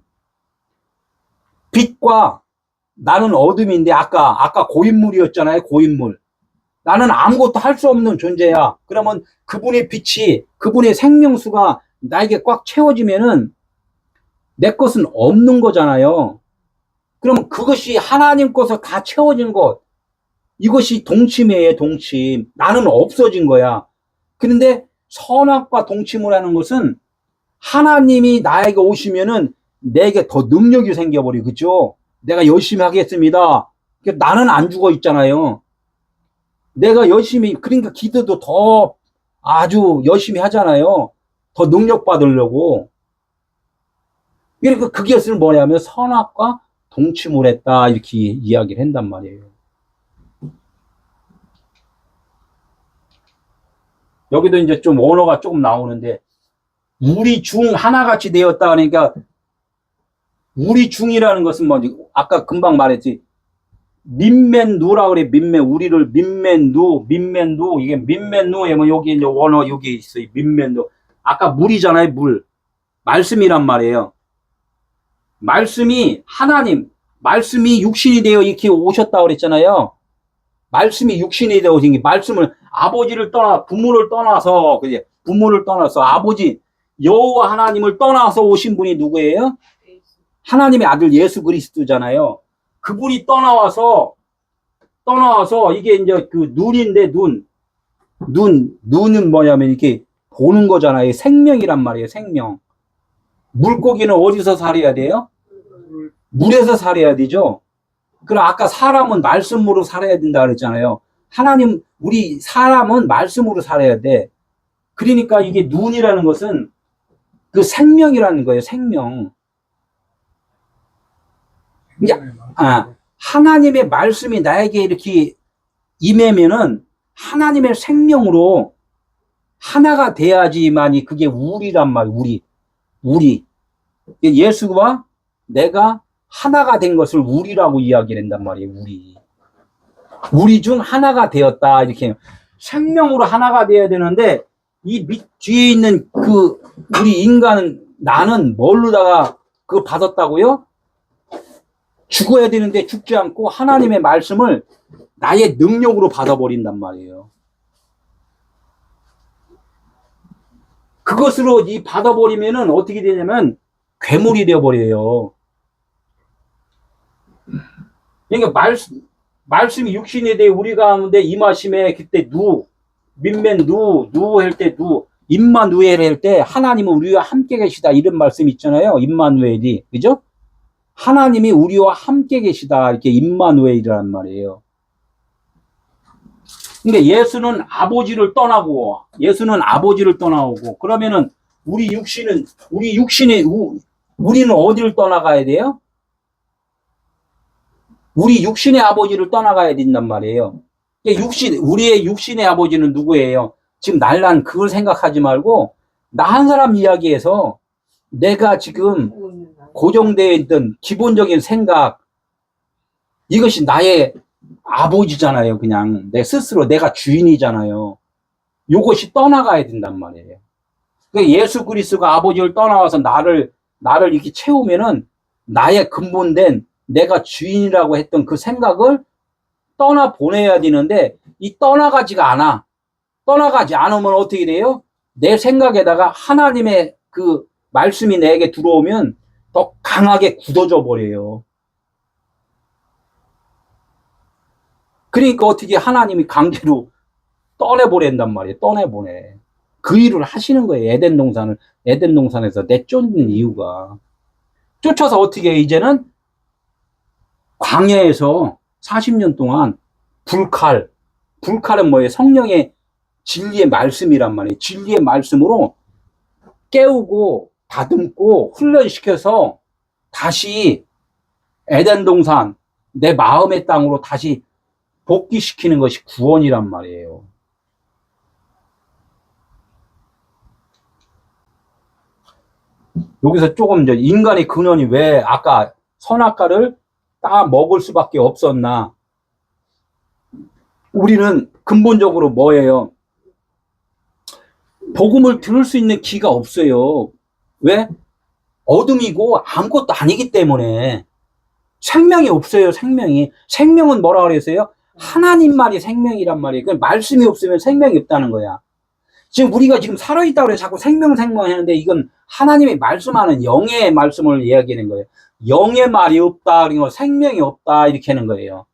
빛과 나는 어둠인데 아까 고인물이었잖아요. 고인물. 나는 아무것도 할 수 없는 존재야. 그러면 그분의 빛이, 그분의 생명수가 나에게 꽉 채워지면은 내 것은 없는 거잖아요. 그러면 그것이 하나님 것을 다 채워진 것. 이것이 동침이에요, 동침. 나는 없어진 거야. 그런데 선악과 동침을 하는 것은 하나님이 나에게 오시면은 내게 더 능력이 생겨버려. 그죠? 내가 열심히 하겠습니다. 나는 안 죽어 있잖아요. 내가 열심히, 그러니까 기도도 더 아주 열심히 하잖아요. 더 능력 받으려고. 그러니까 그것을 뭐냐면 선악과 동침을 했다. 이렇게 이야기를 한단 말이에요. 여기도 이제 좀 원어가 조금 나오는데, 우리 중 하나같이 되었다. 그러니까, 우리 중이라는 것은 뭐, 아까 금방 말했지. 민맨누라 그래. 우리를 민맨누. 이게 민맨누. 뭐 여기 이제 원어 여기 있어요. 민맨누. 아까 물이잖아요. 물. 말씀이란 말이에요. 말씀이 하나님, 말씀이 육신이 되어 이렇게 오셨다고 그랬잖아요. 말씀이 육신이 되어 오신 게 말씀을 아버지를 부모를 떠나서 아버지 여호와 하나님을 떠나서 오신 분이 누구예요? 하나님의 아들 예수 그리스도잖아요. 그분이 떠나와서 이게 이제 그 눈인데 눈은 뭐냐면 이렇게 보는 거잖아요. 생명이란 말이에요. 생명. 물고기는 어디서 살아야 돼요? 물에서 살아야 되죠. 그럼 아까 사람은 말씀으로 살아야 된다 그랬잖아요. 우리 사람은 말씀으로 살아야 돼. 그러니까 이게 눈이라는 것은 그 생명이라는 거예요. 생명. 하나님의 말씀이 나에게 이렇게 임하면은 하나님의 생명으로 하나가 돼야지만이 그게 우리란 말이에요. 우리. 예수와 내가 하나가 된 것을 우리라고 이야기를 한단 말이에요. 우리 중 하나가 되었다. 이렇게 생명으로 하나가 되어야 되는데 이 밑 뒤에 있는 그 우리 인간은 나는 뭘로다가 그거 받았다고요? 죽어야 되는데 죽지 않고 하나님의 말씀을 나의 능력으로 받아버린단 말이에요. 그것으로 받아버리면은 어떻게 되냐면 괴물이 되어버려요. 그러니까 말씀이 육신에 대해 우리 가운데 임하심에 그때 할 때 임마누엘 할 때 하나님은 우리와 함께 계시다 이런 말씀 있잖아요. 임마누엘이. 그죠? 하나님이 우리와 함께 계시다. 이렇게 임마누엘이란 말이에요. 근데 예수는 아버지를 떠나오고 그러면은 우리는 어디를 떠나가야 돼요? 우리 육신의 아버지를 떠나가야 된단 말이에요. 우리의 육신의 아버지는 누구예요? 지금 날란 그걸 생각하지 말고, 나 한 사람 이야기해서 내가 지금 고정되어 있던 기본적인 생각, 이것이 나의 아버지잖아요. 그냥 내 스스로 내가 주인이잖아요. 이것이 떠나가야 된단 말이에요. 그러니까 예수 그리스도가 아버지를 떠나와서 나를 이렇게 채우면은 나의 근본된 내가 주인이라고 했던 그 생각을 떠나 보내야 되는데, 이 떠나가지가 않아. 떠나가지 않으면 어떻게 돼요? 내 생각에다가 하나님의 그 말씀이 내게 들어오면 더 강하게 굳어져 버려요. 그러니까 어떻게 하나님이 강제로 떠내보낸단 말이에요. 떠내보내. 그 일을 하시는 거예요. 에덴 동산에서 내쫓는 이유가. 쫓아서 어떻게 해, 이제는 광야에서 40년 동안 불칼은 뭐예요? 성령의 진리의 말씀이란 말이에요. 진리의 말씀으로 깨우고 다듬고 훈련시켜서 다시 에덴 동산, 내 마음의 땅으로 다시 복귀시키는 것이 구원이란 말이에요. 여기서 조금 이제 인간의 근원이 왜 아까 선악과를 따 먹을 수밖에 없었나? 우리는 근본적으로 뭐예요? 복음을 들을 수 있는 귀가 없어요. 왜? 어둠이고 아무것도 아니기 때문에. 생명이 없어요. 생명은 뭐라 그랬어요? 하나님 말이 생명이란 말이에요. 그 말씀이 없으면 생명이 없다는 거야. 지금 우리가 지금 살아있다고 그래 자꾸 생명 하는데, 이건 하나님이 말씀하는 영의 말씀을 이야기하는 거예요. 영의 말이 없다, 그리고 생명이 없다, 이렇게 하는 거예요.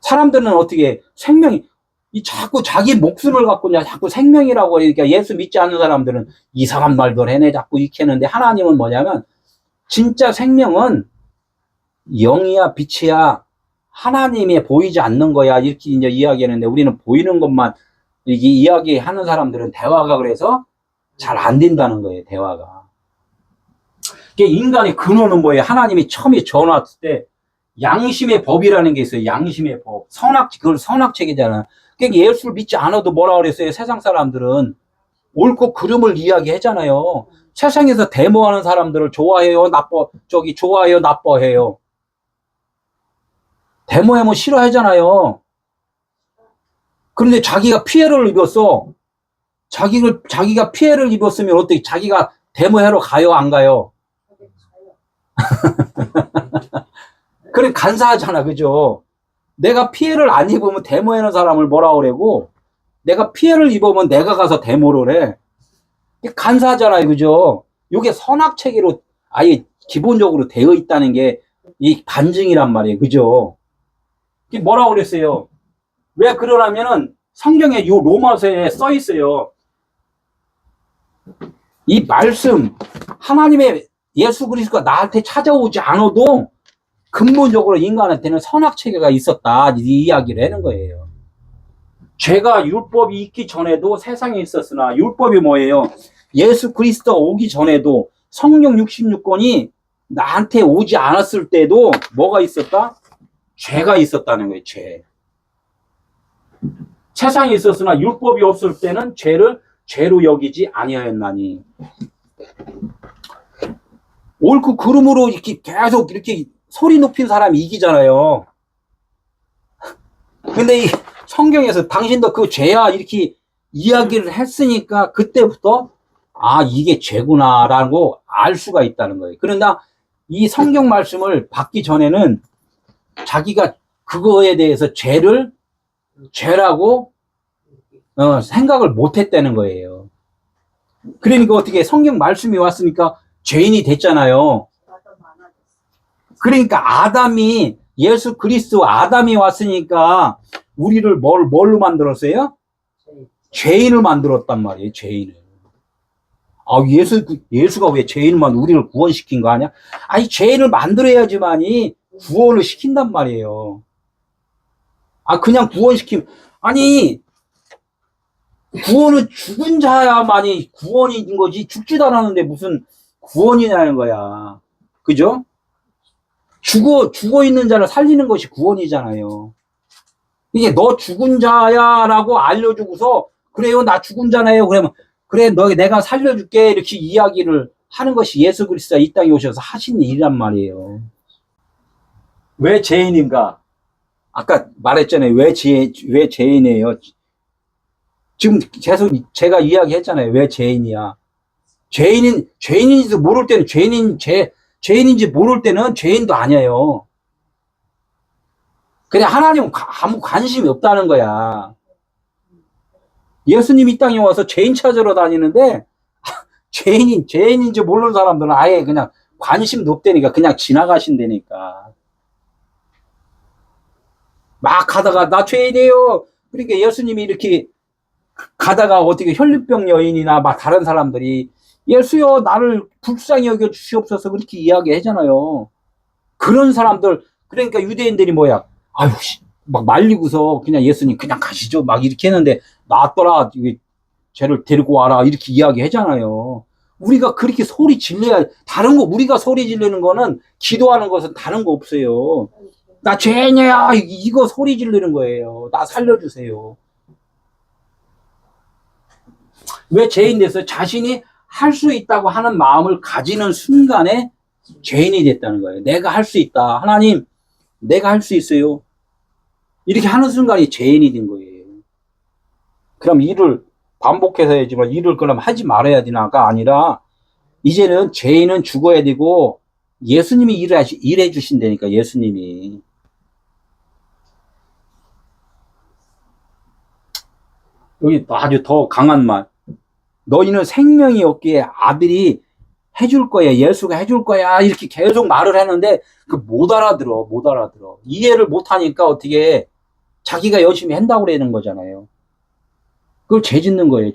사람들은 어떻게 자꾸 자기 목숨을 갖고 자꾸 생명이라고, 그러니까 예수 믿지 않는 사람들은 이상한 말도 해내 자꾸 이렇게 하는데, 하나님은 뭐냐면 진짜 생명은 영이야 빛이야, 하나님이 보이지 않는 거야, 이렇게 이제 이야기하는데, 우리는 보이는 것만 이렇게 이야기하는 사람들은 대화가 그래서 잘 안 된다는 거예요. 대화가. 인간의 근원은 뭐예요? 하나님이 처음에 전화했을 때 양심의 법이라는 게 있어요. 양심의 법. 그걸 선악책이잖아. 그러니까 예수를 믿지 않아도 뭐라 그랬어요? 세상 사람들은 옳고 그름을 이야기하잖아요. 세상에서 데모하는 사람들을 좋아해요, 나빠해요. 데모하면 싫어하잖아요. 그런데 자기가 피해를 입었어. 자기가 피해를 입었으면 어떻게, 자기가 데모하러 가요, 안 가요? 그래, 간사하잖아, 그죠? 내가 피해를 안 입으면 데모하는 사람을 뭐라 그러고, 내가 피해를 입으면 내가 가서 데모를 해. 간사하잖아요, 그죠? 이게 선악체계로 아예 기본적으로 되어 있다는 게 이 반증이란 말이에요, 그죠? 이게 뭐라고 그랬어요? 왜 그러냐면은 성경에 요 로마서에 써 있어요. 이 말씀, 하나님의 예수 그리스도가 나한테 찾아오지 않아도 근본적으로 인간한테는 선악체계가 있었다, 이 이야기를 하는 거예요. 죄가 율법이 있기 전에도 세상에 있었으나, 율법이 뭐예요? 예수 그리스도 오기 전에도 성령 66권이 나한테 오지 않았을 때도 뭐가 있었다? 죄가 있었다는 거예요. 죄. 세상에 있었으나 율법이 없을 때는 죄를 죄로 여기지 아니하였나니. 옳고 그름으로 이렇게 계속 이렇게 소리 높인 사람이 이기잖아요. 근데 이 성경에서 당신도 그 죄야 이렇게 이야기를 했으니까 그때부터 이게 죄구나라고 알 수가 있다는 거예요. 그러나 이 성경 말씀을 받기 전에는 자기가 그거에 대해서 죄라고 생각을 못 했다는 거예요. 그러니까 어떻게 성경 말씀이 왔으니까 죄인이 됐잖아요. 그러니까 예수 그리스도 아담이 왔으니까 우리를 뭘로 만들었어요? 죄인을 만들었단 말이에요. 죄인을. 예수가 왜 죄인만 우리를 구원시킨 거 아니야? 죄인을 만들어야지만이 구원을 시킨단 말이에요. 그냥 구원시키면, 구원은 죽은 자야만이 구원인 거지, 죽지도 않았는데 무슨 구원이냐는 거야. 그죠? 죽어 있는 자를 살리는 것이 구원이잖아요. 이게 너 죽은 자야라고 알려주고서, 그래요, 나 죽은 자네요. 그러면, 그래, 내가 살려줄게. 이렇게 이야기를 하는 것이 예수 그리스도가 이 땅에 오셔서 하신 일이란 말이에요. 왜 죄인인가? 아까 말했잖아요. 왜 죄인이에요? 지금 계속 제가 이야기했잖아요. 왜 죄인이야? 죄인인지도 모를 때는 죄인인지 모를 때는 죄인도 아니에요. 그냥 하나님은 아무 관심이 없다는 거야. 예수님이 이 땅에 와서 죄인 찾으러 다니는데, 죄인인지 모르는 사람들은 아예 그냥 관심도 없다니까, 그냥 지나가신다니까. 막 가다가, 나 죄인이에요. 그러니까 예수님이 이렇게 가다가 어떻게 혈류병 여인이나 막 다른 사람들이, 예수여, 나를 불쌍히 여겨 주시옵소서, 그렇게 이야기하잖아요. 그런 사람들, 그러니까 유대인들이 뭐야, 아유, 막 말리고서 그냥 예수님 그냥 가시죠, 막 이렇게 했는데, 낫더라, 쟤를 데리고 와라, 이렇게 이야기하잖아요. 우리가 그렇게 소리 질러야, 다른 거, 우리가 소리 지르는 거는, 기도하는 것은 다른 거 없어요. 나 죄인이야, 이거 소리 지르는 거예요. 나 살려주세요. 왜 죄인 됐어요? 자신이 할 수 있다고 하는 마음을 가지는 순간에 죄인이 됐다는 거예요. 내가 할 수 있다. 하나님, 내가 할 수 있어요. 이렇게 하는 순간이 죄인이 된 거예요. 그럼 일을 반복해서 해야지만, 일을 그럼 하지 말아야 되나가 아니라, 이제는 죄인은 죽어야 되고 예수님이 일해 주신다니까. 예수님이. 여기 아주 더 강한 말. 너희는 생명이 없기에 아들이 해줄 거야, 예수가 해줄 거야, 이렇게 계속 말을 했는데 못 알아들어. 이해를 못 하니까 어떻게 자기가 열심히 한다고 그러는 거잖아요. 그걸 죄 짓는 거예요.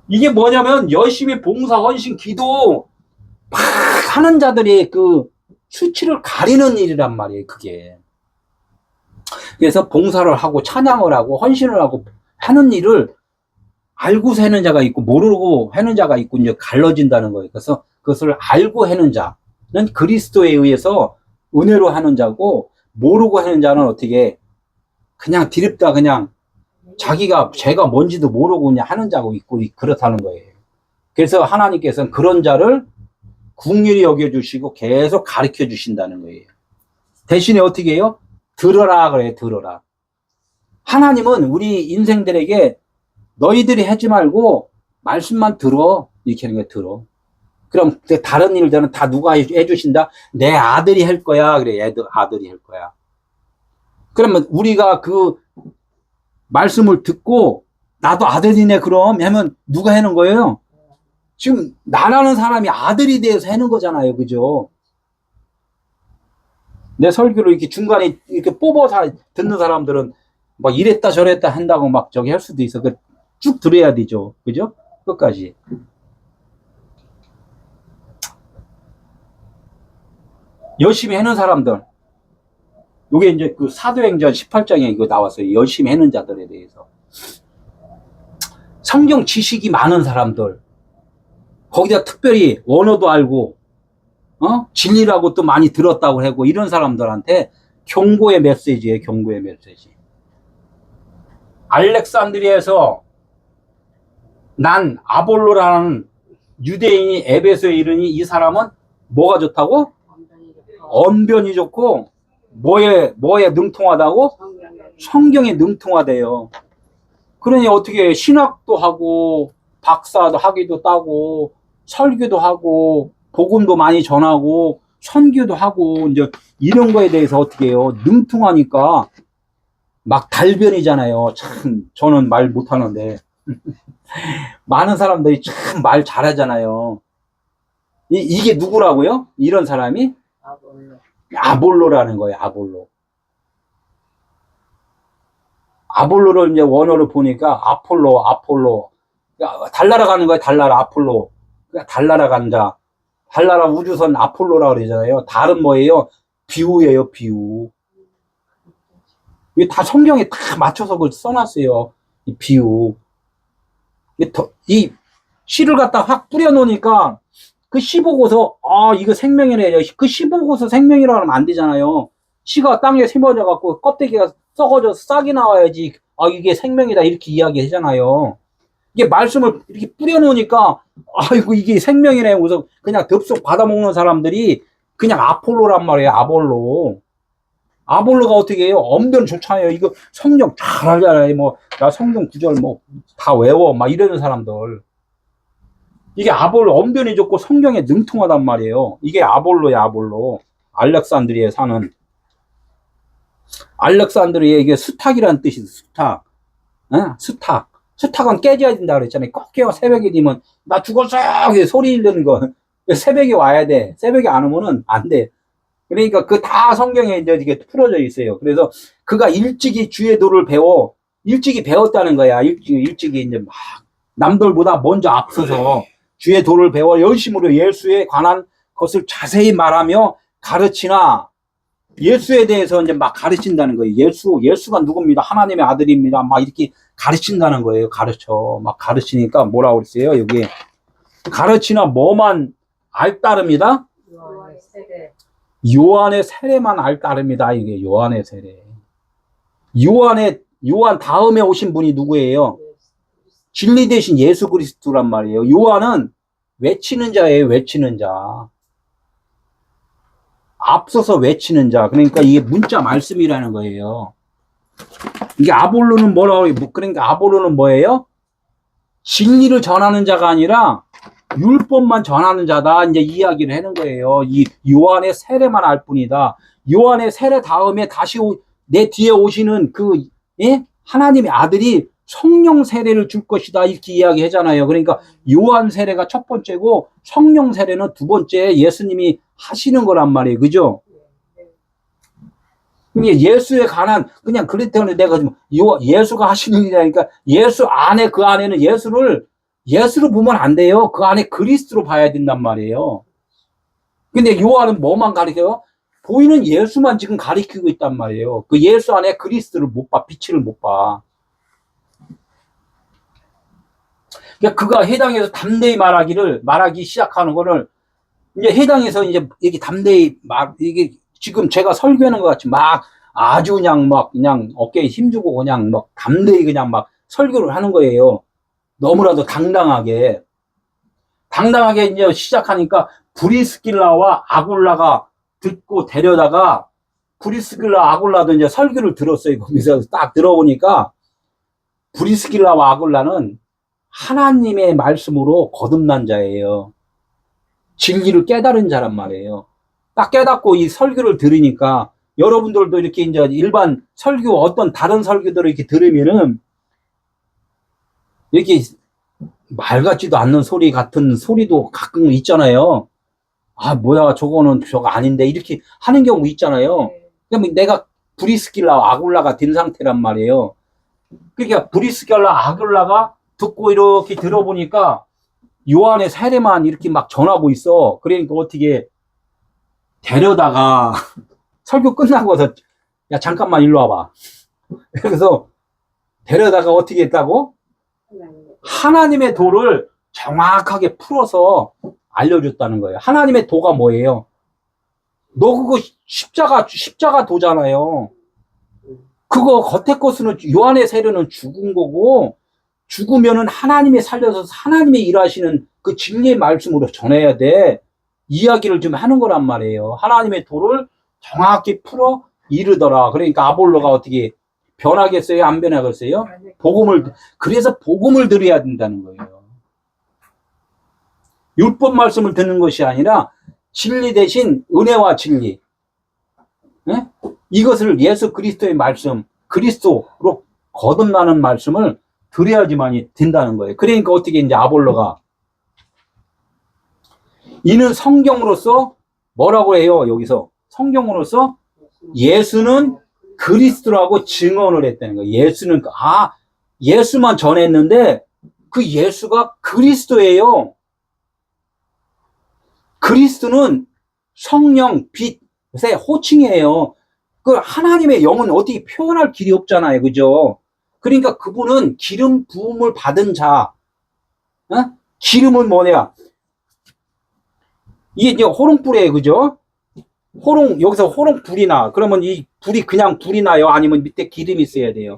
이게 뭐냐면, 열심히 봉사, 헌신, 기도 막 하는 자들이 그 수치를 가리는 일이란 말이에요, 그게. 그래서 봉사를 하고 찬양을 하고 헌신을 하고 하는 일을 알고서 하는 자가 있고 모르고 하는 자가 있고 이제 갈라진다는 거예요. 그래서 그것을 알고 하는 자는 그리스도에 의해서 은혜로 하는 자고, 모르고 하는 자는 어떻게 그냥 디립다 그냥 자기가 죄가 뭔지도 모르고 그냥 하는 자고 있고 그렇다는 거예요. 그래서 하나님께서는 그런 자를 긍휼히 여겨주시고 계속 가르쳐 주신다는 거예요. 대신에 어떻게 해요? 들어라 그래요. 들어라. 하나님은 우리 인생들에게 너희들이 하지 말고 말씀만 들어, 이렇게 하는 거예요. 들어. 그럼 다른 일들은 다 누가 해주신다? 내 아들이 할 거야. 그래, 아들이 할 거야. 그러면 우리가 그 말씀을 듣고 나도 아들이네 그럼 하면 누가 하는 거예요? 지금 나라는 사람이 아들이 되어서 하는 거잖아요. 그죠? 내 설교를 이렇게 중간에 이렇게 뽑아서 듣는 사람들은 막 이랬다 저랬다 한다고 막 저기 할 수도 있어. 쭉 들어야 되죠. 그죠? 끝까지. 열심히 하는 사람들. 요게 이제 그 사도행전 18장에 이거 나왔어요. 열심히 하는 자들에 대해서. 성경 지식이 많은 사람들. 거기다 특별히 원어도 알고, 진리라고 또 많이 들었다고 하고, 이런 사람들한테 경고의 메시지예요. 경고의 메시지. 알렉산드리아에서 난 아볼로라는 유대인이 에베소에 이르니, 이 사람은 뭐가 좋다고? 언변이 좋고, 뭐에 능통하다고? 성경에 능통하대요. 그러니 어떻게 신학도 하고, 박사도 학위도 따고, 설교도 하고, 복음도 많이 전하고, 선교도 하고, 이제 이런 거에 대해서 어떻게 해요? 능통하니까 막 달변이잖아요. 참, 저는 말 못하는데. 많은 사람들이 참 말 잘하잖아요. 이게 누구라고요? 이런 사람이? 아볼로라는 거예요. 아볼로를 이제 원어로 보니까 아폴로. 달나라 가는 거예요. 달나라, 아폴로. 달나라 간다. 달나라 우주선 아폴로라 그러잖아요. 달은 뭐예요? 비유예요, 비유. 이게 다 성경에 다 맞춰서 그걸 써놨어요. 이 비유. 이 씨를 갖다 확 뿌려놓으니까 그 씨 보고서, 아, 이거 생명이래. 그 씨 보고서 생명이라 하면 안 되잖아요. 씨가 땅에 심어져갖고 껍데기가 썩어져서 싹이 나와야지, 아, 이게 생명이다. 이렇게 이야기 하잖아요. 이게 말씀을 이렇게 뿌려놓으니까, 아이고, 이게 생명이네. 그래서 그냥 덥석 받아먹는 사람들이 그냥 아폴로란 말이에요. 아볼로. 아볼로가 어떻게 해요? 언변 좋잖아요. 이거 성경 잘 알잖아요. 뭐, 나 성경 구절 뭐, 다 외워. 막 이러는 사람들. 이게 아볼로, 언변이 좋고 성경에 능통하단 말이에요. 이게 아볼로야, 아볼로. 알렉산드리아에 사는. 알렉산드리아, 이게 수탉이라는 뜻이 있어, 수탉. 어? 수탉. 수탉은 깨져야 된다 그랬잖아요. 꼭 깨워, 새벽에 되면, 나 죽었어! 소리 지르는 거. 새벽에 와야 돼. 새벽에 안 오면은 안 돼. 그러니까 그 다 성경에 이제 이게 풀어져 있어요. 그래서 그가 일찍이 주의 도를 배워, 일찍이 배웠다는 거야. 일찍이 이제 막 남들보다 먼저 앞서서 주의 도를 배워 열심으로 예수에 관한 것을 자세히 말하며 가르치나, 예수에 대해서 이제 막 가르친다는 거예요. 예수가 누굽니다. 하나님의 아들입니다. 막 이렇게 가르친다는 거예요. 막 가르치니까 뭐라고 그랬어요? 여기 가르치나 뭐만 알따릅니다. 요한의 세례. 요한의 세례만 알따릅니다. 이게 요한의 세례. 요한 다음에 오신 분이 누구예요? 진리 대신 예수 그리스도란 말이에요. 요한은 외치는 자예요. 외치는 자. 앞서서 외치는 자. 그러니까 이게 문자 말씀이라는 거예요. 이게 아볼로는 뭐라고, 그러니까 아볼로는 뭐예요? 진리를 전하는 자가 아니라 율법만 전하는 자다. 이제 이야기를 하는 거예요. 이 요한의 세례만 알 뿐이다. 요한의 세례 다음에 다시 내 뒤에 오시는 그, 예? 하나님의 아들이 성령 세례를 줄 것이다. 이렇게 이야기 하잖아요. 그러니까 요한 세례가 첫 번째고 성령 세례는 두 번째 예수님이 하시는 거란 말이에요. 그죠? 그냥 예수에 관한, 그냥 그랬더니 내가 지금 예수가 하시는 일이니까 예수 안에, 그 안에는 예수로 보면 안 돼요. 그 안에 그리스도로 봐야 된단 말이에요. 근데 요한은 뭐만 가리켜요? 보이는 예수만 지금 가리키고 있단 말이에요. 그 예수 안에 그리스도를 못 봐. 빛을 못 봐. 그러니까 그가 해당해서 담대히 말하기 시작하는 거를, 이제 해당해서 이제 이게 담대히 이게 지금 제가 설교하는 것 같이 막 아주 그냥 어깨에 힘주고 그냥 막 담대히 그냥 막 설교를 하는 거예요. 너무나도 당당하게 이제 시작하니까 브리스길라와 아굴라가 듣고 데려다가, 브리스길라 아굴라도 이제 설교를 들었어요. 거기서 딱 들어보니까 브리스길라와 아굴라는 하나님의 말씀으로 거듭난 자예요. 진리를 깨달은 자란 말이에요. 딱 깨닫고 이 설교를 들으니까, 여러분들도 이렇게 이제 일반 설교, 어떤 다른 설교들을 이렇게 들으면은 이렇게 말 같지도 않는 소리 같은 소리도 가끔 있잖아요. 아, 뭐야, 저거는 저거 아닌데, 이렇게 하는 경우 있잖아요. 그러면 내가 브리스길라 아굴라가 된 상태란 말이에요. 그러니까 브리스길라 아굴라가 듣고 이렇게 들어보니까 요한의 세례만 이렇게 막 전하고 있어. 그러니까 어떻게 데려다가 설교 끝나고서, 야, 잠깐만 일로 와봐. 그래서 데려다가 어떻게 했다고? 하나님의 도를 정확하게 풀어서 알려줬다는 거예요. 하나님의 도가 뭐예요? 너 그거 십자가 도잖아요. 그거 겉에 것은, 요한의 세례는 죽은 거고, 죽으면은 하나님이 살려서 하나님이 일하시는 그 진리의 말씀으로 전해야 돼. 이야기를 좀 하는 거란 말이에요. 하나님의 도를 정확히 풀어 이르더라. 그러니까 아볼로가 어떻게 변하겠어요? 안 변하겠어요? 그래서 복음을 들어야 된다는 거예요. 율법 말씀을 듣는 것이 아니라 진리 대신 은혜와 진리. 네? 이것을 예수 그리스도의 말씀, 그리스도로 거듭나는 말씀을 들어야지만이 된다는 거예요. 그러니까 어떻게 이제 아볼로가, 이는 성경으로서 뭐라고 해요? 여기서 성경으로서 예수는 그리스도라고 증언을 했다는 거예요. 예수만 전했는데 그 예수가 그리스도예요. 그리스도는 성령, 빛의 호칭이에요. 그 하나님의 영은 어떻게 표현할 길이 없잖아요. 그죠? 그러니까 그분은 기름 부음을 받은 자. 어? 기름은 뭐냐? 이게 이제 호롱불이에요, 그죠? 여기서 호롱불이 나. 그러면 이 불이 그냥 불이 나요? 아니면 밑에 기름이 있어야 돼요?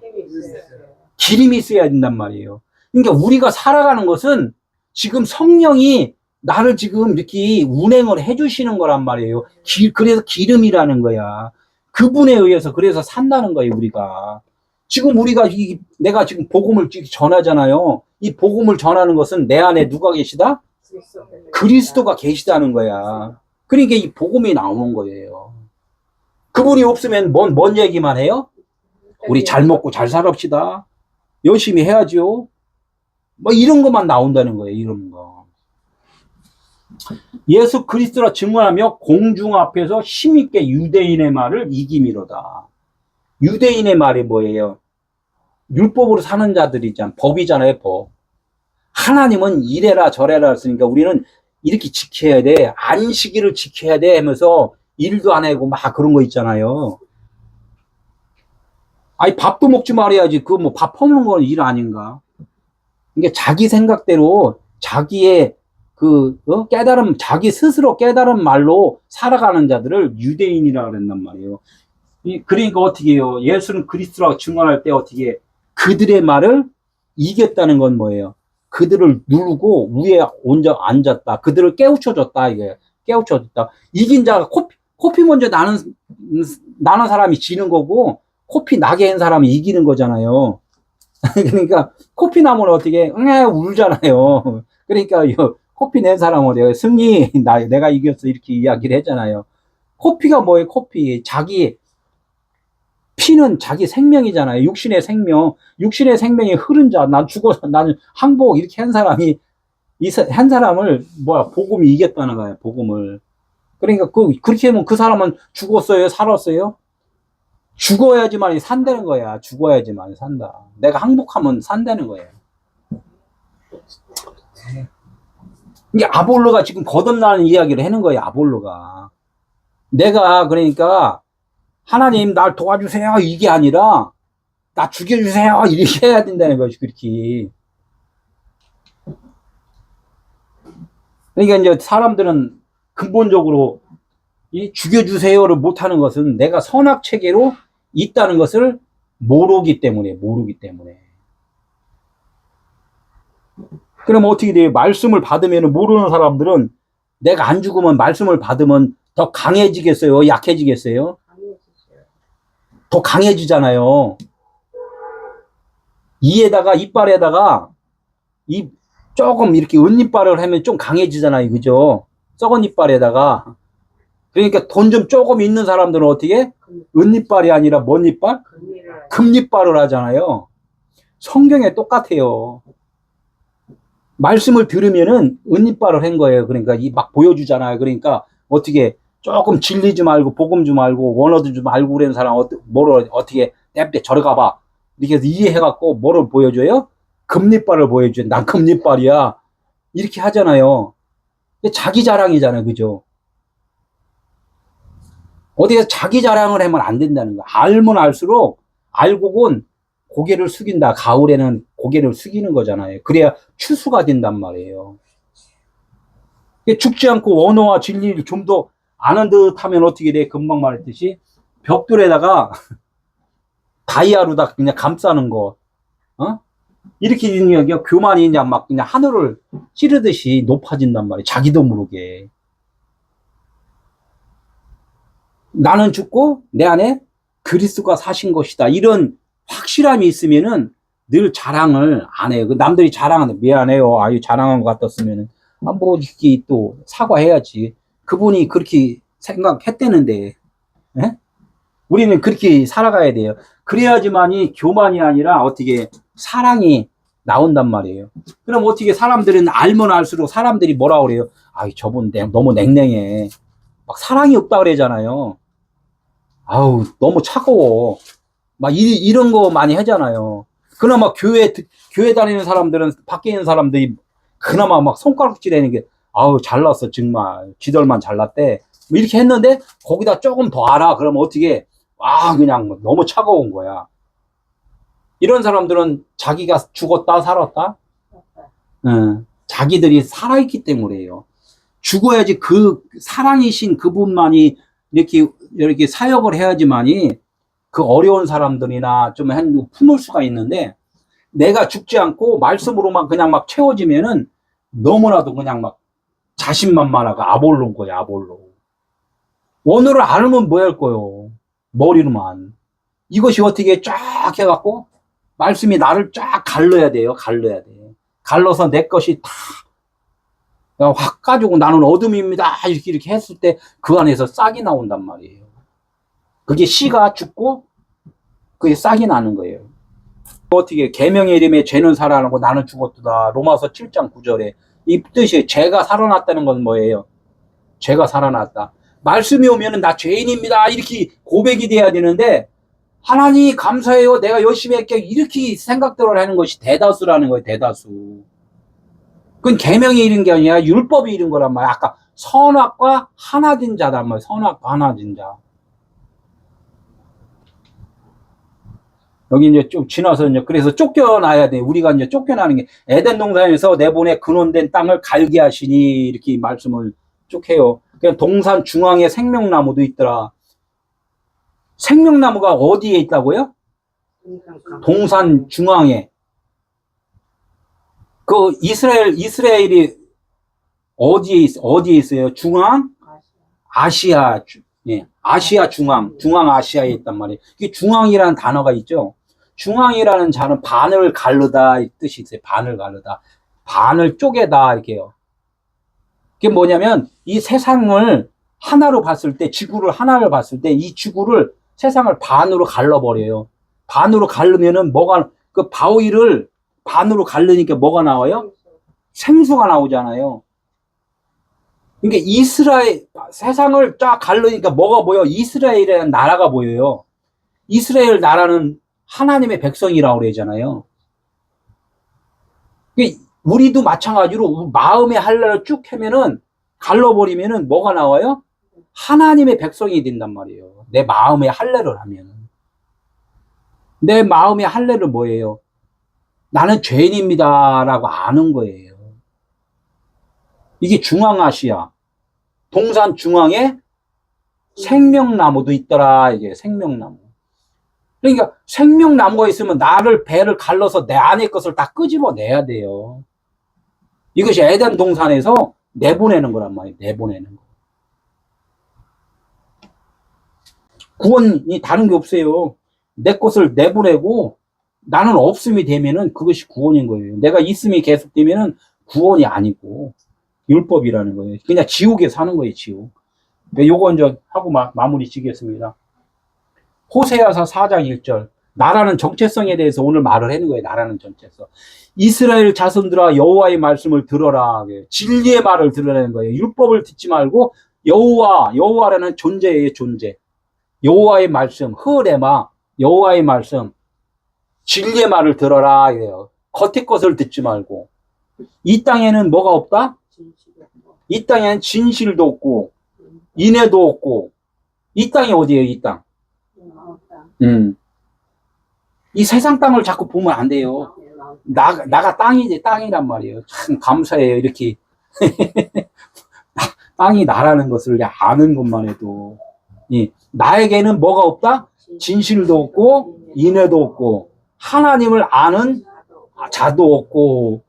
기름이 있어야 된단 말이에요. 그러니까 우리가 살아가는 것은 지금 성령이 나를 지금 이렇게 운행을 해주시는 거란 말이에요. 그래서 기름이라는 거야. 그분에 의해서 그래서 산다는 거예요, 우리가. 지금 내가 지금 복음을 전하잖아요. 이 복음을 전하는 것은 내 안에 누가 계시다? 그리스도가 계시다는 거야. 그러니까 이 복음이 나오는 거예요. 그분이 없으면 뭔 얘기만 해요? 우리 잘 먹고 잘 살합시다. 열심히 해야죠. 뭐 이런 것만 나온다는 거예요, 이런 거. 예수 그리스도라 증언하며 공중 앞에서 힘있게 유대인의 말을 이기미로다. 유대인의 말이 뭐예요? 율법으로 사는 자들이잖아. 법이잖아요, 법. 하나님은 이래라 저래라 했으니까 우리는 이렇게 지켜야 돼. 안식일을 지켜야 돼 하면서 일도 안 하고 막 그런 거 있잖아요. 아니, 밥도 먹지 말아야지. 그거 뭐 밥 퍼먹는 건 일 아닌가? 이게 자기 생각대로 자기의 깨달음, 자기 스스로 깨달은 말로 살아가는 자들을 유대인이라 그랬단 말이에요. 그러니까 어떻게 해요? 예수는 그리스도라고 증언할 때 어떻게 해? 그들의 말을 이겼다는 건 뭐예요? 그들을 누르고 위에 앉았다. 그들을 깨우쳐줬다. 이게 깨우쳐줬다. 이긴 자가 코피 먼저 나는 사람이 지는 거고, 코피 나게 한 사람이 이기는 거잖아요. 그러니까 코피 나면 어떻게 울잖아요. 그러니까 코피 낸 사람은 내가 승리, 내가 이겼어 이렇게 이야기를 했잖아요. 코피가 뭐예요? 코피. 피는 자기 생명이잖아요. 육신의 생명이 흐른 자, 난 죽어서 나는 항복 이렇게 한 사람을 복음이 이겼다는 거예요. 복음을. 그러니까 그렇게 하면 그 사람은 죽었어요, 살았어요? 죽어야지만 산다는 거야. 죽어야지만 산다. 내가 항복하면 산다는 거예요. 이게 아볼로가 지금 거듭나는 이야기를 하는 거예요. 아볼로가. 내가 그러니까 하나님 날 도와주세요 이게 아니라 나 죽여주세요 이렇게 해야 된다는 것이 그렇게. 그러니까 이제 사람들은 근본적으로 이 죽여주세요를 못하는 것은 내가 선악 체계로 있다는 것을 모르기 때문에. 그럼 어떻게 돼요? 말씀을 받으면 모르는 사람들은 내가 안 죽으면 말씀을 받으면 더 강해지겠어요? 약해지겠어요? 더 강해지잖아요. 이빨에다가 조금 이렇게 은이빨을 하면 좀 강해지잖아요. 그죠? 썩은 이빨에다가. 그러니까 돈 좀 조금 있는 사람들은 어떻게? 은이빨이 아니라 뭔 이빨? 금이빨을 하잖아요. 성경에 똑같아요. 말씀을 들으면은 은이빨을 한 거예요. 그러니까 막 보여주잖아요. 그러니까 어떻게 조금 진리 좀 알고 복음 좀 알고 원어도 좀 알고 그러는 사람 뭐를 어떻게 냅대 저리 가봐 이렇게 해서 이해해갖고 뭐를 보여줘요? 금리빨을 보여줘요. 난 금리빨이야 이렇게 하잖아요. 자기 자랑이잖아요. 그죠? 어디서 자기 자랑을 하면 안 된다는 거야. 알면 알수록 알고는 고개를 숙인다. 가을에는 고개를 숙이는 거잖아요. 그래야 추수가 된단 말이에요. 죽지 않고 원어와 진리를 좀 더 아는 듯 하면 어떻게 돼? 금방 말했듯이 벽돌에다가 다이아로다 그냥 감싸는 거. 이렇게 되는 게 교만이 그냥 막 그냥 하늘을 찌르듯이 높아진단 말이에요. 자기도 모르게. 나는 죽고 내 안에 그리스도가 사신 것이다. 이런 확실함이 있으면은 늘 자랑을 안 해요. 남들이 자랑하는데 미안해요. 아유 자랑한 것 같았으면은 뭐 이렇게 또 사과해야지. 그분이 그렇게 생각했대는데, 에? 우리는 그렇게 살아가야 돼요. 그래야지만이 교만이 아니라 어떻게 사랑이 나온단 말이에요. 그럼 어떻게 사람들은 알면 알수록 사람들이 뭐라 그래요? 아이 저분 너무 냉랭해. 막 사랑이 없다 그러잖아요. 아우 너무 차가워. 막 이런 거 많이 하잖아요. 그나마 교회 다니는 사람들은 밖에 있는 사람들이 그나마 막 손가락질하는 게 아우 잘났어 정말 지들만 잘났대 뭐 이렇게 했는데 거기다 조금 더 알아 그러면 어떻게 그냥 너무 차가운 거야. 이런 사람들은 자기가 죽었다 살았다? 자기들이 살아있기 때문에요. 죽어야지 그 사랑이신 그분만이 이렇게 사역을 해야지만이 그 어려운 사람들이나 좀 품을 수가 있는데, 내가 죽지 않고 말씀으로만 그냥 막 채워지면은 너무나도 그냥 막 자신만만하고 아볼로인 거야, 아볼로. 원어를 알면 뭐 할 거요? 머리로만. 이것이 어떻게 쫙 해갖고 말씀이 나를 쫙 갈라야 돼요. 갈라야 돼. 갈라서 내 것이 다 확 가지고 나는 어둠입니다. 이렇게 했을 때 그 안에서 싹이 나온단 말이에요. 그게 씨가 죽고 그게 싹이 나는 거예요. 어떻게 계명의 이름에 죄는 살아나고 나는 죽었다. 로마서 7장 9절에 이 뜻이 죄가 살아났다는 건 뭐예요? 죄가 살아났다. 말씀이 오면은 나 죄인입니다. 이렇게 고백이 돼야 되는데, 하나님 감사해요. 내가 열심히 할게. 이렇게 생각들을 하는 것이 대다수라는 거예요. 대다수. 그건 계명이 이른 게 아니라 율법이 이른 거란 말이야. 아까 선악과 하나된 자단 말이야. 선악과 하나된 자. 여기 이제 좀 지나서 이제 그래서 쫓겨나야 돼. 우리가 이제 쫓겨나는 게 에덴 동산에서 내보내 근원된 땅을 갈게 하시니 이렇게 말씀을 쭉 해요. 그냥 동산 중앙에 생명나무도 있더라. 생명나무가 어디에 있다고요? 동산 중앙에. 그 이스라엘이 어디에 있어요? 중앙? 아시아. 예, 아시아 중앙 아시아에 있단 말이에요. 이게 중앙이라는 단어가 있죠. 중앙이라는 자는 반을 가르다 이 뜻이 있어요. 반을 가르다. 반을 쪼개다 이렇게요. 그게 뭐냐면 이 세상을 하나로 봤을 때, 지구를 하나를 봤을 때 이 지구를 세상을 반으로 갈라버려요. 반으로 갈르면은 뭐가, 그 바위를 반으로 갈르니까 뭐가 나와요? 생수가 나오잖아요. 그러니까 세상을 쫙 갈르니까 뭐가 보여? 이스라엘이라는 나라가 보여요. 이스라엘 나라는 하나님의 백성이라고 그러잖아요. 우리도 마찬가지로 마음의 할례를 쭉 하면은, 갈라버리면은 뭐가 나와요? 하나님의 백성이 된단 말이에요. 내 마음의 할례를 하면은. 내 마음의 할례를 뭐예요? 나는 죄인입니다 라고 아는 거예요. 이게 중앙아시아 동산 중앙에 생명나무도 있더라. 이게 생명나무. 그러니까 생명나무가 있으면 배를 갈라서 내 안의 것을 다 끄집어내야 돼요. 이것이 에덴 동산에서 내보내는 거란 말이에요. 내보내는 거. 구원이 다른 게 없어요. 내 것을 내보내고 나는 없음이 되면은 그것이 구원인 거예요. 내가 있음이 계속되면은 구원이 아니고 율법이라는 거예요. 그냥 지옥에 사는 거예요, 지옥. 요거 이제 하고 마무리 지겠습니다. 호세아서 4장 1절. 나라는 정체성에 대해서 오늘 말을 하는 거예요. 나라는 정체성. 이스라엘 자손들아 여호와의 말씀을 들어라. 진리의 말을 들으라는 거예요. 율법을 듣지 말고 여호와라는 존재예요, 존재. 여호와의 말씀, 흐레마, 여호와의 말씀, 진리의 말을 들어라. 이래요. 겉의 것을 듣지 말고. 이 땅에는 뭐가 없다? 이 땅에는 진실도 없고, 인애도 없고, 이 땅이 어디예요, 이 땅? 이 세상 땅을 자꾸 보면 안 돼요. 나가 땅이란 말이에요. 참 감사해요, 이렇게. 땅이 나라는 것을 아는 것만 해도. 나에게는 뭐가 없다? 진실도 없고, 인애도 없고, 하나님을 아는 자도 없고,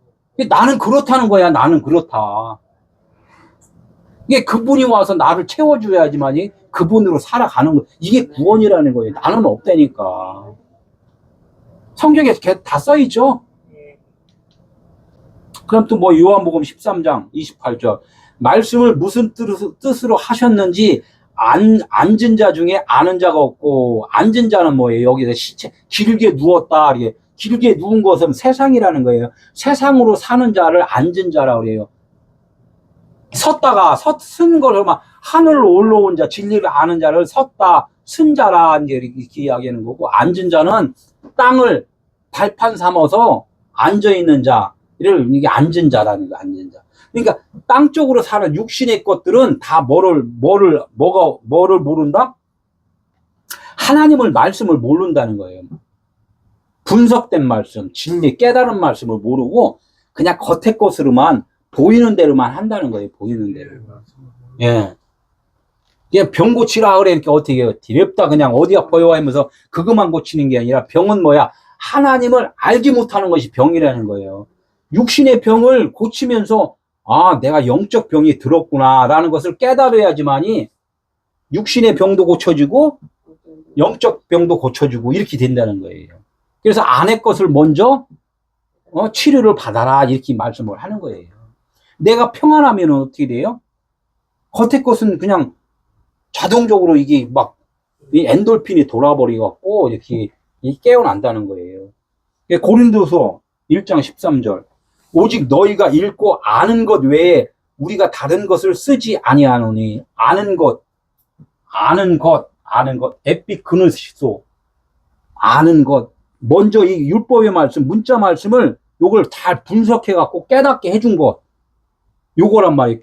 나는 그렇다는 거야, 나는 그렇다. 이게 그분이 와서 나를 채워줘야지만이 그분으로 살아가는 거. 이게 구원이라는 거예요. 나는 없다니까. 성경에 다 써있죠? 그럼 또 뭐 요한복음 13장 28절. 말씀을 무슨 뜻으로 하셨는지 앉은 자 중에 아는 자가 없고, 앉은 자는 뭐예요? 여기서 길게 누웠다. 이게 길게 누운 것은 세상이라는 거예요. 세상으로 사는 자를 앉은 자라고 그래요. 쓴 거를 막 하늘로 올라온 자, 진리를 아는 자를 쓴 자라 이렇게 이야기하는 거고, 앉은 자는 땅을 발판 삼아서 앉아 있는 자를 이게 앉은 자라는 거, 앉은 자. 그러니까 땅 쪽으로 사는 육신의 것들은 다 뭐를 모른다? 하나님을 말씀을 모른다는 거예요. 분석된 말씀, 진리, 깨달은 말씀을 모르고 그냥 겉의 것으로만 보이는 대로만 한다는 거예요. 보이는 대로. 예. 그냥 병 고치라 그래. 이렇게 어떻게 해요? 디렵다 그냥 어디 아파요 하면서 그것만 고치는 게 아니라 병은 뭐야? 하나님을 알지 못하는 것이 병이라는 거예요. 육신의 병을 고치면서 아, 내가 영적 병이 들었구나 라는 것을 깨달아야지만이 육신의 병도 고쳐지고 영적 병도 고쳐지고 이렇게 된다는 거예요. 그래서 안의 것을 먼저 치료를 받아라 이렇게 말씀을 하는 거예요. 내가 평안하면 어떻게 돼요? 겉의 것은 그냥 자동적으로 이게 막 이 엔돌핀이 돌아버리갖고 이렇게 깨어난다는 거예요. 고린도서 1장 13절 오직 너희가 읽고 아는 것 외에 우리가 다른 것을 쓰지 아니하노니 아는 것 에피그노시소 아는 것 먼저 이 율법의 말씀 문자 말씀을 요걸 잘 분석해 갖고 깨닫게 해준 것 요거란 말이에요.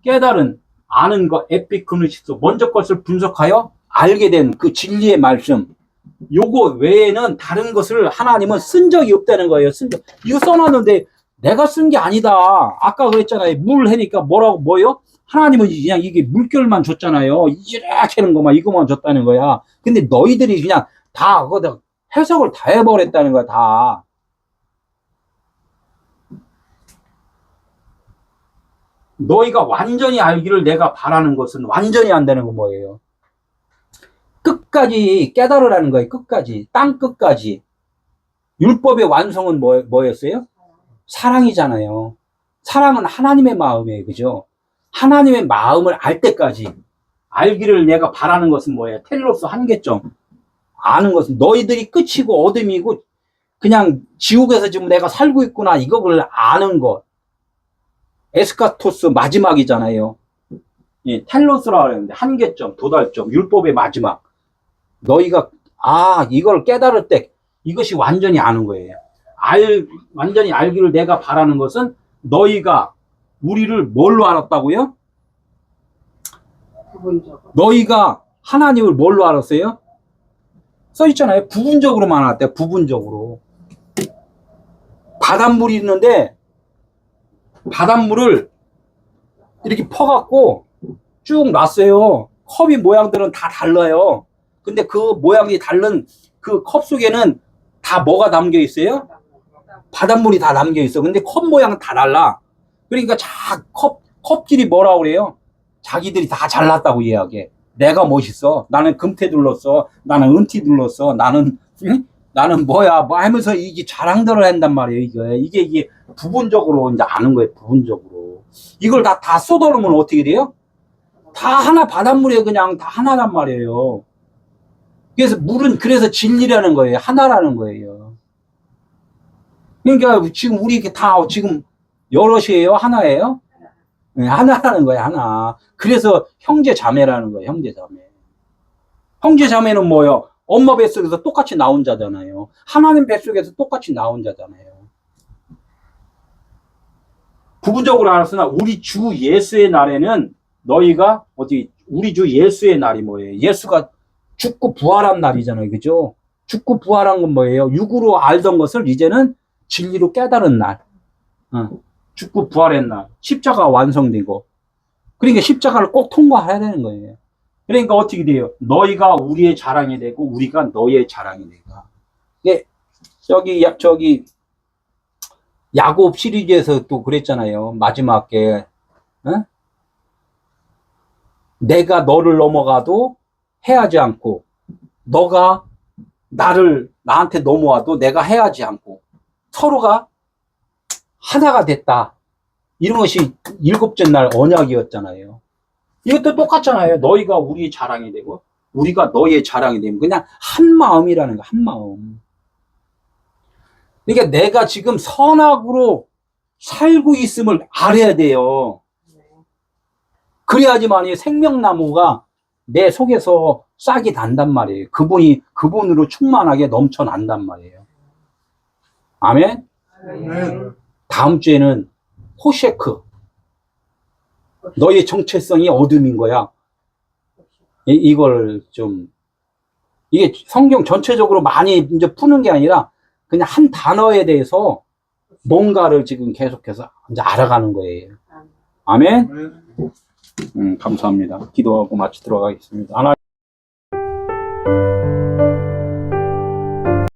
깨달은 아는 것 에피그노시소 먼저 것을 분석하여 알게 된 그 진리의 말씀 요거 외에는 다른 것을 하나님은 쓴 적이 없다는 거예요. 이거 써놨는데 내가 쓴 게 아니다. 아까 그랬잖아요. 물 해니까 뭐요? 하나님은 그냥 이게 물결만 줬잖아요. 이렇게 하는 것만 이거만 줬다는 거야. 근데 너희들이 그냥 다 그거 해석을 다 해버렸다는 거야. 다. 너희가 완전히 알기를 내가 바라는 것은 완전히 안다는 건 뭐예요? 끝까지 깨달으라는 거예요. 끝까지. 땅 끝까지. 율법의 완성은 뭐였어요? 사랑이잖아요. 사랑은 하나님의 마음이에요. 그죠? 하나님의 마음을 알 때까지. 알기를 내가 바라는 것은 뭐예요? 텔로스 한계점. 아는 것은 너희들이 끝이고 어둠이고 그냥 지옥에서 지금 내가 살고 있구나. 이거를 아는 것. 에스카토스 마지막이잖아요. 예, 텔로스라고 하는데 한계점, 도달점, 율법의 마지막. 너희가 이걸 깨달을 때 이것이 완전히 아는 거예요. 완전히 알기를 내가 바라는 것은 너희가 우리를 뭘로 알았다고요? 부분적으로. 너희가 하나님을 뭘로 알았어요? 써있잖아요. 부분적으로만 알았대요. 부분적으로. 바닷물이 있는데 바닷물을 이렇게 퍼갖고 쭉 놨어요. 컵이 모양들은 다 달라요. 근데 그 모양이 다른 그 컵 속에는 다 뭐가 담겨 있어요? 바닷물이 다 담겨 있어. 근데 컵 모양은 다 달라. 그러니까 컵끼리 뭐라고 그래요? 자기들이 다 잘났다고 이야기해. 내가 멋있어. 나는 금태 둘렀어. 나는 은티 둘렀어. 나는 뭐야. 뭐 하면서 이게 자랑들을 한단 말이에요. 이게 부분적으로 이제 아는 거예요. 부분적으로. 이걸 다 쏟아놓으면 어떻게 돼요? 다 하나 바닷물에 그냥 다 하나란 말이에요. 그래서 물은 그래서 진리라는 거예요. 하나라는 거예요. 그러니까 지금 우리 다 지금 여럿이에요? 하나예요? 네, 하나라는 거예요. 하나. 그래서 형제 자매라는 거예요. 형제 자매. 형제 자매는 뭐예요? 엄마 뱃속에서 똑같이 나온 자잖아요. 하나님 뱃속에서 똑같이 나온 자잖아요. 부분적으로 알았으나 우리 주 예수의 날에는 너희가 우리 주 예수의 날이 뭐예요? 예수가 죽고 부활한 날이잖아요. 그죠? 죽고 부활한 건 뭐예요? 육으로 알던 것을 이제는 진리로 깨달은 날. 죽고 부활한 날. 십자가 완성되고. 그러니까 십자가를 꼭 통과해야 되는 거예요. 그러니까 어떻게 돼요? 너희가 우리의 자랑이 되고 우리가 너희의 자랑이 되고. 예, 저기 야곱 시리즈에서 또 그랬잖아요. 마지막에 내가 너를 넘어가도 해하지 않고 너가 나한테 넘어와도 내가 해하지 않고 서로가 하나가 됐다. 이런 것이 일곱째 날 언약이었잖아요. 이것도 똑같잖아요. 너희가 우리의 자랑이 되고 우리가 너희의 자랑이 되면 그냥 한 마음이라는 거, 한 마음. 그러니까 내가 지금 선악으로 살고 있음을 알아야 돼요. 그래야지만 생명나무가 내 속에서 싹이 난단 말이에요. 그분으로 충만하게 넘쳐난단 말이에요. 아멘? 아멘. 다음 주에는 호셰크. 너의 정체성이 어둠인 거야. 이걸 좀 이게 성경 전체적으로 많이 이제 푸는 게 아니라 그냥 한 단어에 대해서 뭔가를 지금 계속해서 이제 알아가는 거예요. 아멘. 감사합니다. 기도하고 마치도록 하겠습니다. 하나님